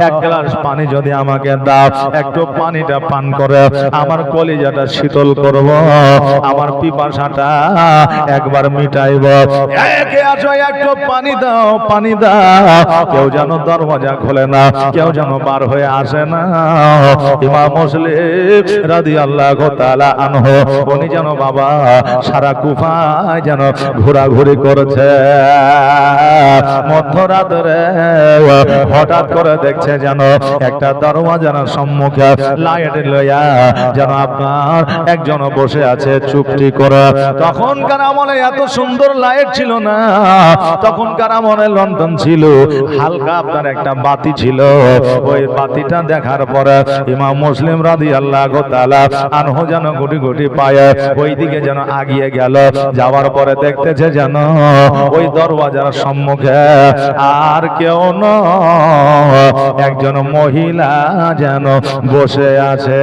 এক গ্লাস পানি যদি আমাকে দাও, একটু পানিটা পান করে আমার কলিজাটা শীতল করব, আমার পিপাসাটা একবার মিটাইব, কে আছো একটু পানি দাও পানি দাও। কেউ যেন দরওয়াজা খোলে না, কেউ যেন বার হয়ে আসে না। ইমাম মুসলিম রাদিয়াল্লাহু তাআলা আনহু উনি যেন বাবা সারা কুফায় যেন ঘোরাঘুরি করছে, মধ্যরাতে হঠাৎ করে দেখছে যেন একটা দরওয়াজার সম্মুখে লাইট লইয়া যেন আপনার একজন বসে আছে চুপটি করে। তখনকার আমলে এত সুন্দর লাইট ছিল না, তখনকার আমলে লন্ডন ছিল, হালকা আপনার একটা বাতি ছিল, ওই বাতিটা দেখার পরে ইমাম মুসলিম রাদিয়াল্লাহু তাআলা আনহু যেন গুটি গুটি পায়ে ওই দিকে যেন আগিয়ে গেল, যাওয়ার পরে দেখতেছে যেন ওই দরওয়াজার সম্মুখে আর কেউ নয়, একজন মহিলা যেন বসে আছে।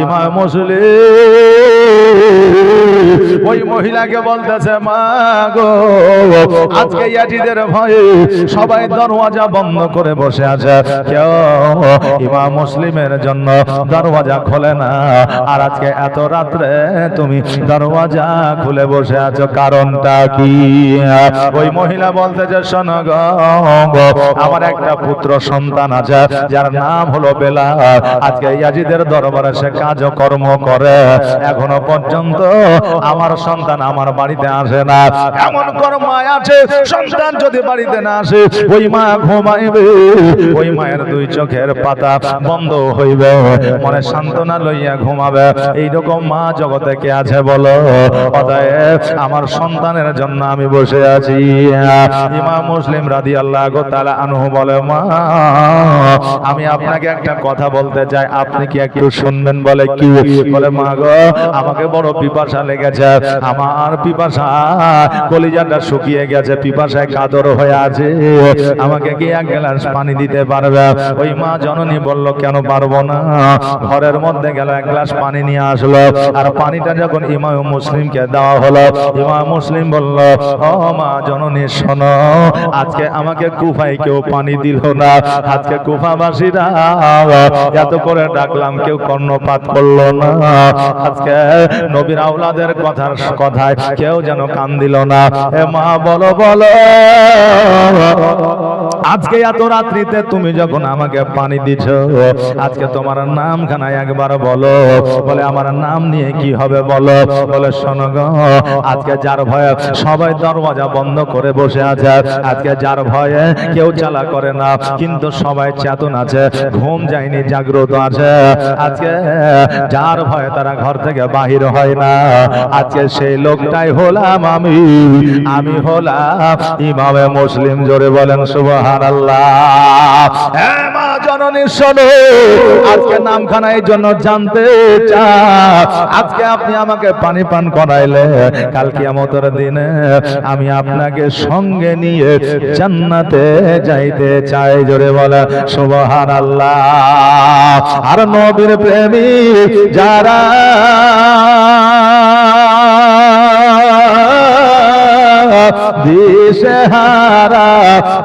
ইমাম মুসলিম ওই মহিলাকে বলতেছে, মা গো আজকে ইয়াজিদের ভয়ে সবাই দরওয়াজা বন্ধ করে বসে আছে, কেউ ইমাম মুসলিমের জন্য দরওয়াজা খোলে না, আর আজকে এত রাত্রে তুমি দরওয়াজা খুলে বসে আছো, কারণটা কি? ওই মহিলা বলতেছে, শোনো গো আমার একটা পুত্র সন্তান আছে যার নাম হলো বেলাল, আজকে ইয়াজিদের দরবারে সে কাজ কর্ম করে, এখনো পর্যন্ত পর্যন্ত আমার সন্তান আমার বাড়িতে আসে না। এমন কোন মা আছে সন্তান যদি বাড়িতে না আসে ওই মা ঘুমাইবে, ওই মায়ের দুই চোখের পাতা বন্ধ হইবে, মনে সান্ত্বনা লইয়া ঘুমাবে। এইরকম মা জগতে কে আছে বলো? অতএব আমার সন্তানের জন্য আমি বসে আছি। ইমাম মুসলিম রাদিয়াল্লাহু তাআলা আনহু বলে, মা আমি আপনাকে একটা কথা বলতে চাই, আপনি কি একটু শুনবেন? বলে কি? বলে মা গো, আমাকে বড় পিপাসা লেগেছে, আমার পিপাসা কলিজাটা শুকিয়ে গেছে, পিপাসায় কাতর হয়ে আছে, আমাকে কি এক গ্লাস পানি দিতে পারবে? ওই মা জননী বলল, কেন পারবো না। ঘরের মধ্যে গেল, এক গ্লাস পানি নিয়ে আসলো, আর পানিটা যখন ইমাম মুসলিমকে দেওয়া হলো, ইমাম মুসলিম বলল, ও মা জননী শোনো, আজকে আমাকে কুফায় কেউ পানি দিল না, আজকে কুফাবাসীরা এত করে ডাকলাম কেউ কর্ণপাত করলো না, আজকে নবীর আওলাদের কথায় কেউ যেন কান দিল না। এ মা বলো বলো, আজকে এত রাত্রিতে তুমি যখন আমাকে পানি দিছ, আজকে তোমার নামখানা একবার বলো। বলে আমার নাম নিয়ে কি হবে বলো? বলে শোনো গো, আজকে যার ভয়ে সবাই দরওয়াজা বন্ধ করে বসে আছে, আজকে যার ভয়ে কেউ চালা করে না, কিন্তু সবাই চেতন আছে, ঘুম যায়নি, জাগ্রত আছে, আজকে যার ভয়ে তারা ঘর থেকে বাহির হয় না, আজকে সেই লোকটাই হলাম আমি হলাম ইমামে মুসলিম। জোরে বলেন সুবহানাল্লাহ। হ্যাঁ মা জননী শোনো, আজকে নামখানা এই জন্য জানতে চাই, আজকে আপনি আমাকে পানি পান করাইলে কাল কিয়ামতের দিনে আমি আপনাকে সঙ্গে নিয়ে জান্নাতে যাইতে চাই। জোরে বলেন সুবহানাল্লাহ। আর নবীর প্রেমিক যারা দিশেহারা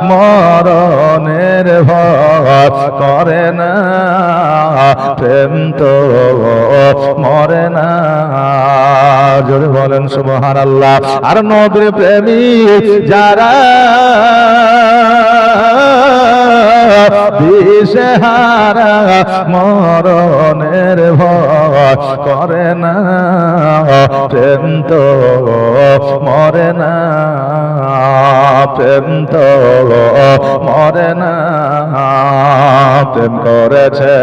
মরণের ভয় করে না, প্রেম তো মরে না। জোরে বলেন সুবহানাল্লাহ। আর নবীর প্রেমিক যারা দিশেহারা মরণের ভয় করে না, প্রেম তো মরে না, প্রেম তো মরে না। প্রেম করেছে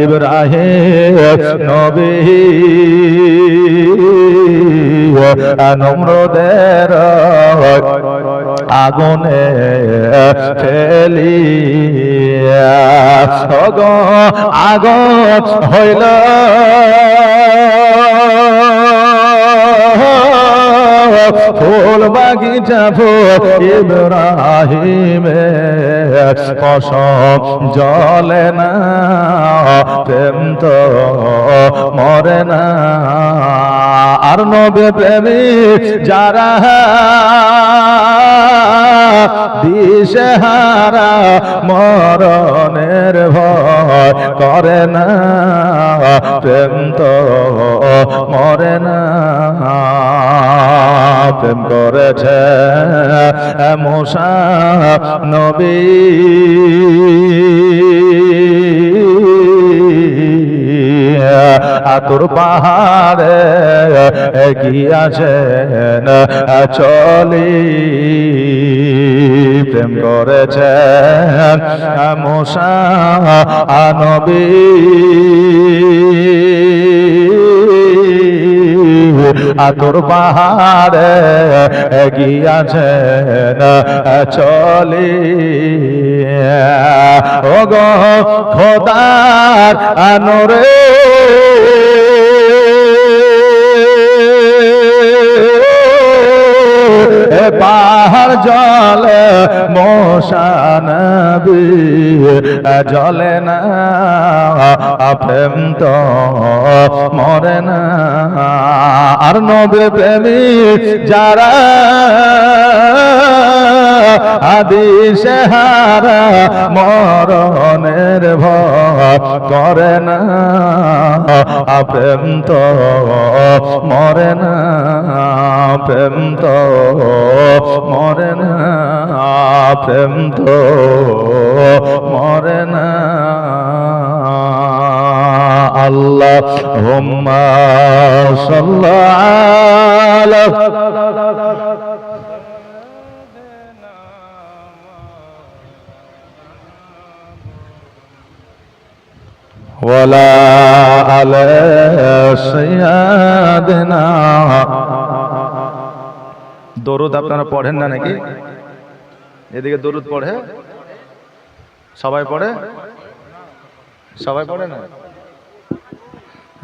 ইব্রাহিম নবী নমরুদের আগুনে ফেলিয়া, আগুন হইল ফুল বাগিচা ইব্রাহিমে কসম জলে না, প্রেম তো মরে না। আর নবী প্রেমিক যারা দিশেহারা মরণের ভয় করে না, প্রেম তো মরে না। প্রেম করেছে মুসা নবী আতুর পাহাড়ে গিয়াছেন চলি, প্রেম করেছেন মুসা নবী আতুর পাহাড়ে গিয়াছেন চলি। ও গো খোদার আনরে পাহাড় জলে মুসা নবী জলে না, প্রেম তো মরে না। আর নবী প্রেমিক যারা দিশেহারা মরণের ভয় করে না, প্রেম তো মরে না, প্রেম তো মরে না, প্রেম তো মরে না। আল্লাহুম্মা সাল্লি আলা ওয়ালা আলা সাইয়্যিদিনা। দরুদ আপনারা পড়েন না নাকি? এদিকে দরুদ পড়ে, সবাই পড়ে, সবাই পড়ে না?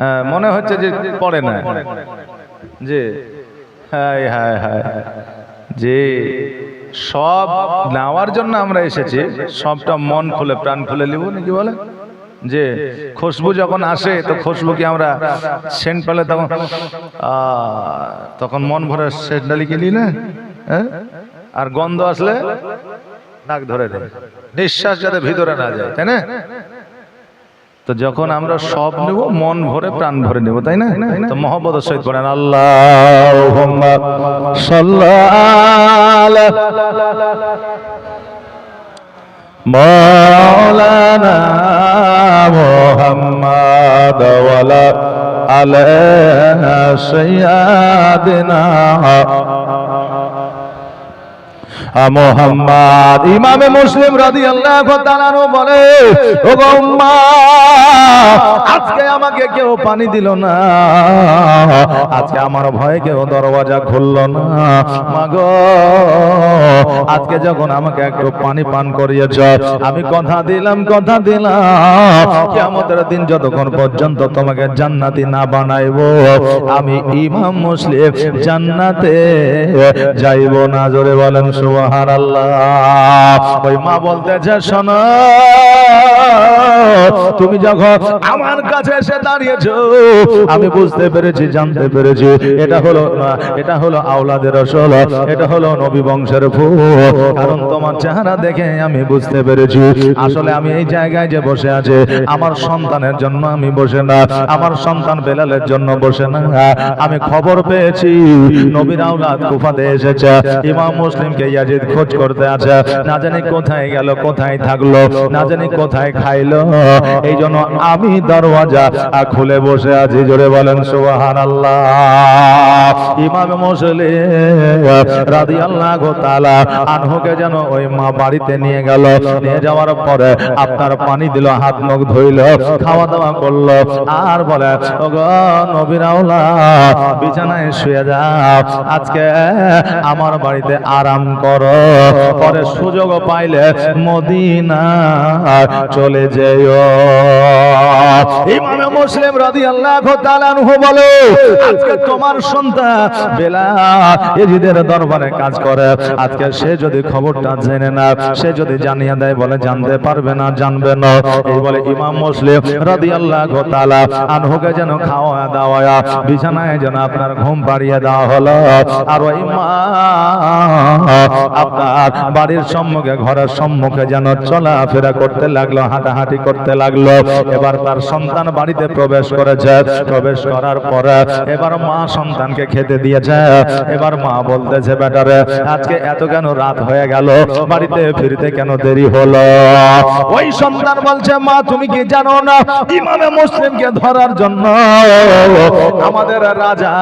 হ্যাঁ, মনে হচ্ছে যে পড়ে না। জি, হায় হায় হায়, যে সব নেওয়ার জন্য আমরা এসেছি, সবটা মন খুলে প্রাণ খুলে নিব নাকি বলে? যে খুশবু যখন আসে তো খুশবু কি আমরা সেন্ট পেলে তখন মন ভরে সেন্ট ডালি কিনি না? হ্যাঁ, আর গন্ধ আসলে নাক ধরে দেয়, নিঃশ্বাস যাতে ভিতরে না যায়, তাই না? তো যখন আমরা সব নেব মন ভরে প্রাণ ভরে নেব, তাই না? তো মহব্বতের সহিত পড়েন আল্লাহুম্মা সাল্লি আলা মাওলানা মুহাম্মাদ ওয়ালা আলা সাইয়্যিদিনা মুহাম্মদ। ইমামে মুসলিম রাদিয়াল্লাহু তাআলা বলে, ও গো উম্মাহ, আজকে আমাকে কেউ পানি দিল না, আজকে আমার ভয়ে কেউ দরওয়াজা খুললো না। মাগো, আজকে যখন আমাকে একটু পানি পান করিয়েছ, আমি কথা দিলাম কিয়ামতের দিন যতক্ষণ পর্যন্ত তোমাকে জান্নাতি না বানাইবো, আমি ইমাম মুসলিম জান্নাতে যাইব না। জোরে বলেন সুবহানাল্লাহ। ওই মা বলতেছে, শোনো, তুমি যখন আমার কাছে এসে দাঁড়িয়েছো, আমি বুঝতে পেরেছি, জানতে পেরেছি, এটা হলো আওলাদের রসুল, এটা হলো নবী বংশের ফুল। কারণ তোমার চেহারা দেখে আমি বুঝতে পেরেছি আসলে আমি এই জায়গায় যে বসে আছে আমার সন্তানের জন্য আমি বসে না, আমার সন্তান বেলালের জন্য বসে না। আমি খবর পেয়েছি নবীর আওলাদ কুফাতে এসেছে, ইমাম মুসলিমকে ইয়াজিদ খোঁজ করতে আছে, না জানি কোথায় গেল, কোথায় থাকলো, না জানি কোথায় খাইলো। এই জন্য আমি দরওয়াজা খুলে বসে আছি। জোরে বলেন সুবহানাল্লাহ। ইমাম মুসলিম রাদিয়াল্লাহু তাআলা আনহুকে যেন ওই মা বাড়িতে নিয়ে গেল, নিয়ে যাওয়ার পরে আপনার পানি দিল, হাত মুখ ধুইল, খাওয়া দাওয়া করলো, আর বলে, ওগো নবীর আওলাদ, বিছানায় শুয়ে যাও, আজকে আমার বাড়িতে আরাম করো, পরে সুযোগ পাইলে মদিনা চলে যেও। ইমাম মুসলিম রাদিয়াল্লাহু তাআলা আনহু বলে, আজকে তোমার সন্তান বেলাল ইয়াজিদের দরবারে কাজ করে, আজকে সে যদি খবরটা জেনে না, সে যদি জানিয়ে দেয়, বলে জানতে পারবে না, জানবে না। এই বলে ইমাম মুসলিম রাদিয়াল্লাহু তাআলা আনহুকে যেন খাওয়া দাওয়া, বিছানায় যেন আপনার ঘুম পাড়িয়ে দেওয়া হলো। আর ওই মা আপনার বাড়ির সম্মুখে, ঘরের সম্মুখে যেন চলাফেরা করতে লাগলো, হাঁটাহাঁটি করতে লাগলো। এবার তার সন্তান বাড়িতে প্রবেশ করেছে, প্রবেশ করার পরে এবার মা সন্তানকে খেতে দিয়েছে। এবার মা বলতেছে, বেটারে আজকে এত কেন রাত হয়ে গেল, বাড়িতে ফিরতে কেন দেরি হলো? ওই সন্তান বলছে, মা তুমি কি জানো না, ইমামে মুসলিমকে ধরার জন্য আমাদের রাজা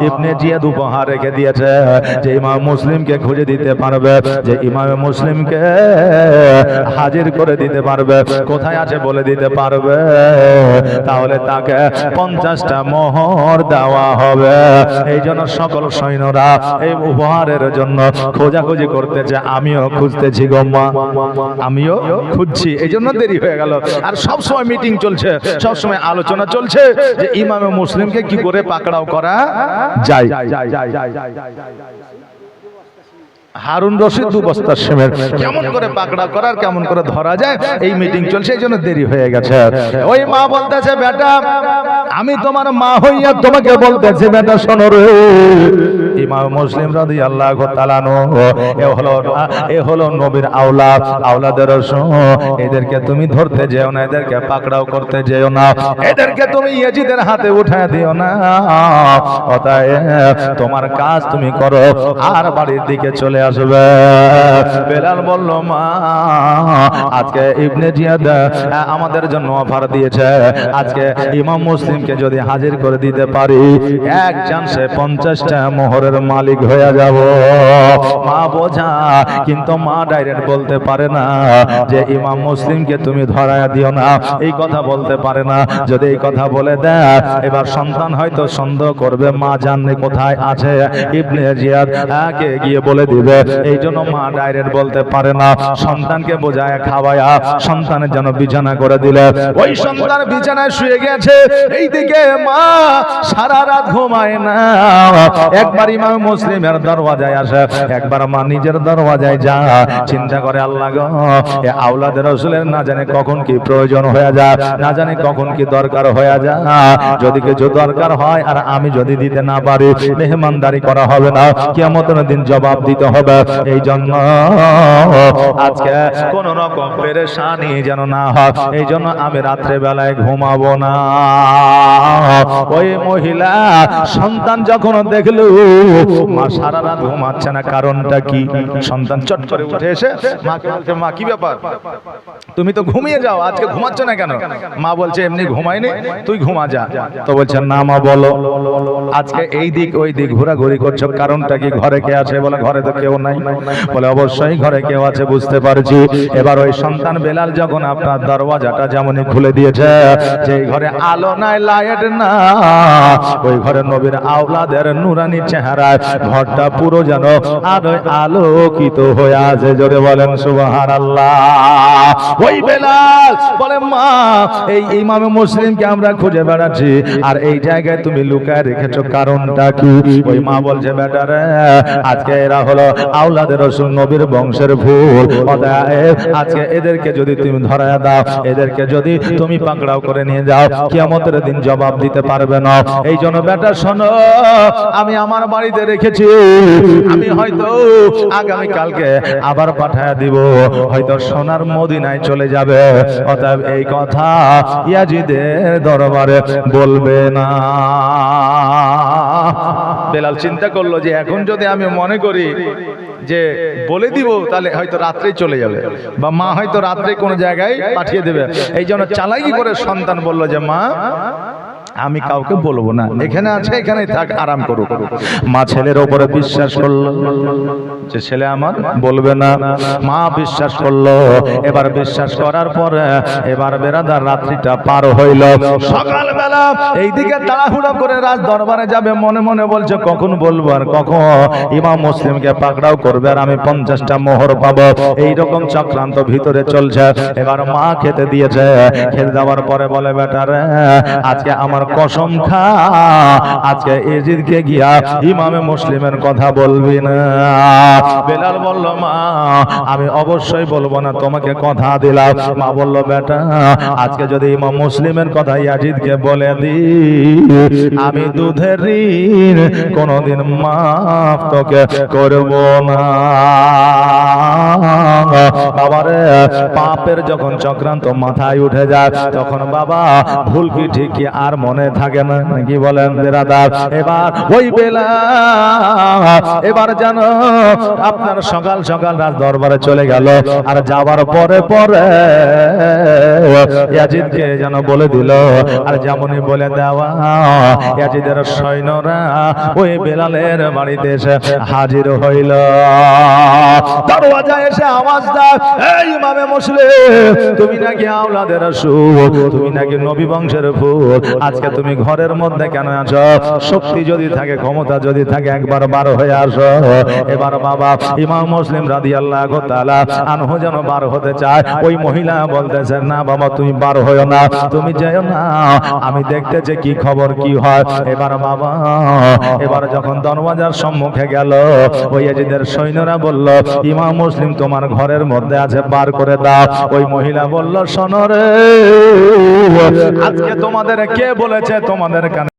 ইবনে জিয়াদ উপহার রেখে দিয়েছে, যে ইমাম মুসলিমকে খুঁজে দিতে পারবে, যে ইমামে মুসলিমকে হাজির করে দিতে পারবে, কোথায় আছে বলে দিতে পারবে, তাহলে তাকে 50টা মোহর দেওয়া হবে। এই জন্য সকল সৈন্যরা এই উপহারের জন্য খোঁজাখুঁজি করতেছে, আমিও খুঁজতেছি গো মা, আমিও খুঁজছি, এই জন্য দেরি হয়ে গেল। আর সব সময় মিটিং চলছে, সব সময় আলোচনা চলছে যে ইমামে মুসলিমকে কি করে পাকড়াও করা যায়। হারুন রশিদ 2 বস্তা সিমেন্ট কেমন করে পাকড়াও করার, কেমন করে ধরা যায়, এই মিটিং চলছে, এই জন্য দেরি হয়ে গেছে। ওই মা বলতেছে, বেটা আমি তোমার মা হইয়া তোমাকে বলতেছি, বেটা শোনো রে, ইমাম মুসলিম রাদিয়াল্লাহু তাআলা এ হলো নবীর আওলাদের রাসূল। এদেরকে তুমি ধরতে যেও না, এদেরকে পাকড়াও করতে যেও না, এদেরকে তুমি ইয়াজিদের হাতে উঠায় দিও না। অতএব তোমার কাজ তুমি করো আর বাড়ির দিকে চলে আসবে। বেলাল বলল, মা আজকে ইবনে জিয়াদ আমাদের জন্য অফার দিয়েছে, আজকে ইমাম মুসলিমকে যদি হাজির করে দিতে পারি এক চান্সে 50টা মোহরের মালিক হয়ে যাব। মা বোঝা, কিন্তু মা ডাইরেক্ট বলতে পারে না যে ইমাম মুসলিমকে তুমি ধরায় দিও না, এই কথা বলতে পারে না। যদি এই কথা বলে দেয় এবার সন্তান হয়তো সন্দেহ করবে মা জানে কোথায় আছে, ইবনে জিয়াদ কে গিয়ে বলে দিবে। এই জন্য মা ডাইরেক্ট বলতে পারে না, সন্তানকে বোঝায় খাওয়ায়া সন্তানের জন্য বিছানা করে দিলে। ওই সন্তান বিছানায় শুয়ে গেছে, এইদিকে মা সারা রাত ঘুমায় না। একবার ইমাম মুসলিমের দরওয়াজায় আসে, একবার মা নিজের দরওয়াজায় যা চিন্তা করে, আল্লাহ গো এ আওলাদের রাসূলের না জানে কখন কি প্রয়োজন হয়ে যায়, না জানে কখন কি দরকার হয়ে যায়। যদি কিছু দরকার হয় আর আমি যদি দিতে না পারি মেহমানদারি করা হবে না, কিয়ামতের দিন জবাব দিতে হবে। এই জন্য আজকে কোন রকম পেরেশানি যেন না হয়, এই জন্য আমি রাত্রে বেলায় ঘুমাবো না। ওই মহিলা সন্তান যখন দেখলো মা সারা রাত ঘুমাচ্ছে না, কারণটা কি? সন্তান চট করে উঠে এসে মাকে বলছে, মা কি ব্যাপার, তুমি তো ঘুমিয়ে যাও, আজকে ঘুমাচ্ছ না কেন? মা বলছে, এমনি ঘুমাইনি, তুই ঘুমা যা। তো বলছে, না মা বলো, আজকে এই দিক ওই দিক ঘোরাঘুরি করছো, কারণটা কি? ঘরে কে আছে? বলে, ঘরে তো কেউ নাই। বলে, অবশ্যই ঘরে কেউ আছে, বুঝতে পারছি। এবার ওই সন্তান বেলাল যখন আপনার দরওয়াজাটা যেমনই খুলে দিয়েছে, যে ঘরে আলো নাই, লাইট না, ওই ঘরে নবীর আওলাদের নুরানি চেহারায় ঘরটা পুরো যেন আলোকিত হয়ে আছে। জোরে বলেন সুবহানাল্লাহ। ওই বেলাল বলে, মা এই ইমাম মুসলিমকে আমরা খুঁজে বেড়াচ্ছি আর এই জায়গায় তুমি লুকায় রেখেছো, কারণটা কি? ওই মা বলছে, বেটা রে, আজকে এরা হলো আওলাদের রাসূল, নবীর বংশের ফুল। অতএব আজকে এদেরকে যদি তুমি ধরায় দাও, এদেরকে যদি তুমি পাকড়াও করে নিয়ে যাও, কিয়ামতের দিন জবাব দিতে পারবে না। এই জন্য বেটা শোনো, আমি আমার বাড়িতে রেখেছি, আমি হয়তো আগামী কালকে আবার পাঠায় দিব, হয়তো সোনার মদিনায় চলে যাবে। অতএব এই কথা ইয়াজিদের দরবারে বলবে না। বেলাল চিন্তা করলো যে এখন যদি আমি মনে করি যে বলে দিব, তাহলে হয়তো রাত্রেই চলে যাবে, বা মা হয়তো রাত্রে কোনো জায়গায় পাঠিয়ে দেবে। এই জন্য চালাকি করে সন্তান বলল যে, মা আমি কাউকে বলবো না, এখানে আছে, এখানেই থাক, আরাম করুক। মা ছেলের উপরে বিশ্বাস করলো যে ছেলে আমার বলবে না। মা বিশ্বাস করলো। এবার বিশ্বাস করার পরে এবার বেরাদার রাত্রিটা পার হইল। সকালবেলা এইদিকে তাড়াহুড়ো করে রাজ দরবারে যাবে, মনে মনে বলছে কখন বলবো আর কখন ইমাম মুসলিমকে পাকড়াও করবে আর আমি 50টা মোহর পাবো। এইরকম চক্রান্ত ভিতরে চলছে। এবার মা খেতে দিয়েছে, খেতে দেওয়ার পরে বলে, বেটা রে, আজকে আমার কসম খা, আজকে ইয়াজিদকে গিয়া ইমামে মুসলিমের কথা বলবি না। বেলাল বলল, মা আমি অবশ্যই বলবো না, তোমাকে কথা দিলাম। মা বলল, বেটা আজকে যদি ইমাম মুসলিমের কথা ইয়াজিদকে বলে দি, আমি দুধের ঋণ কোনদিন মাফ তোকে করব না। বাবারে, পাপের যখন চক্রান্ত মাথায় উঠে যায় তখন বাবা ভুল কি ঠিক কি আর মনে থাকে না, কি বলেন বেরাদার? এবার ওই বেলা এবার যেন আপনার সকাল সকাল রাজ দরবারে চলে গেল, আর যাবার পরে পরে ইয়াজিদকে যেন বলে দিল। আর যেমনই বলে দেওয়া, ইয়াজিদের সৈন্যরা ওই বেলালের বাড়িতে এসে হাজির হইল। দরওয়াজায় এসে আওয়াজ দেয়, এই ইমামে মুসলিম, তুমি নাকি আওলাদের রাসূল, তুমি নাকি নবী বংশের ফুল, আজকে তুমি ঘরের মধ্যে কেন আছো? শক্তি যদি থাকে, ক্ষমতা যদি থাকে, একবার বার হয়ে আসো। এবার বাবা ইমাম মুসলিম রাদিয়াল্লাহু তাআলা আনহু যেন বার হতে চায়, ওই মহিলা বলতেছে, না বাবা তুমি বার হয়ো না, তুমি যেও না, আমি দেখতেছি কি খবর কি হয়। এবার বাবা এবার যখন দরওয়াজার সম্মুখে গেল, ওই ইয়াজিদের সৈন্যরা বলল, ইমাম মুসলিম তোমার ঘরের মধ্যে আছে, বার করে দাও। ওই মহিলা বলল, শোনো রে, আজকে তোমাদের কে বলেছে তোমাদের কানে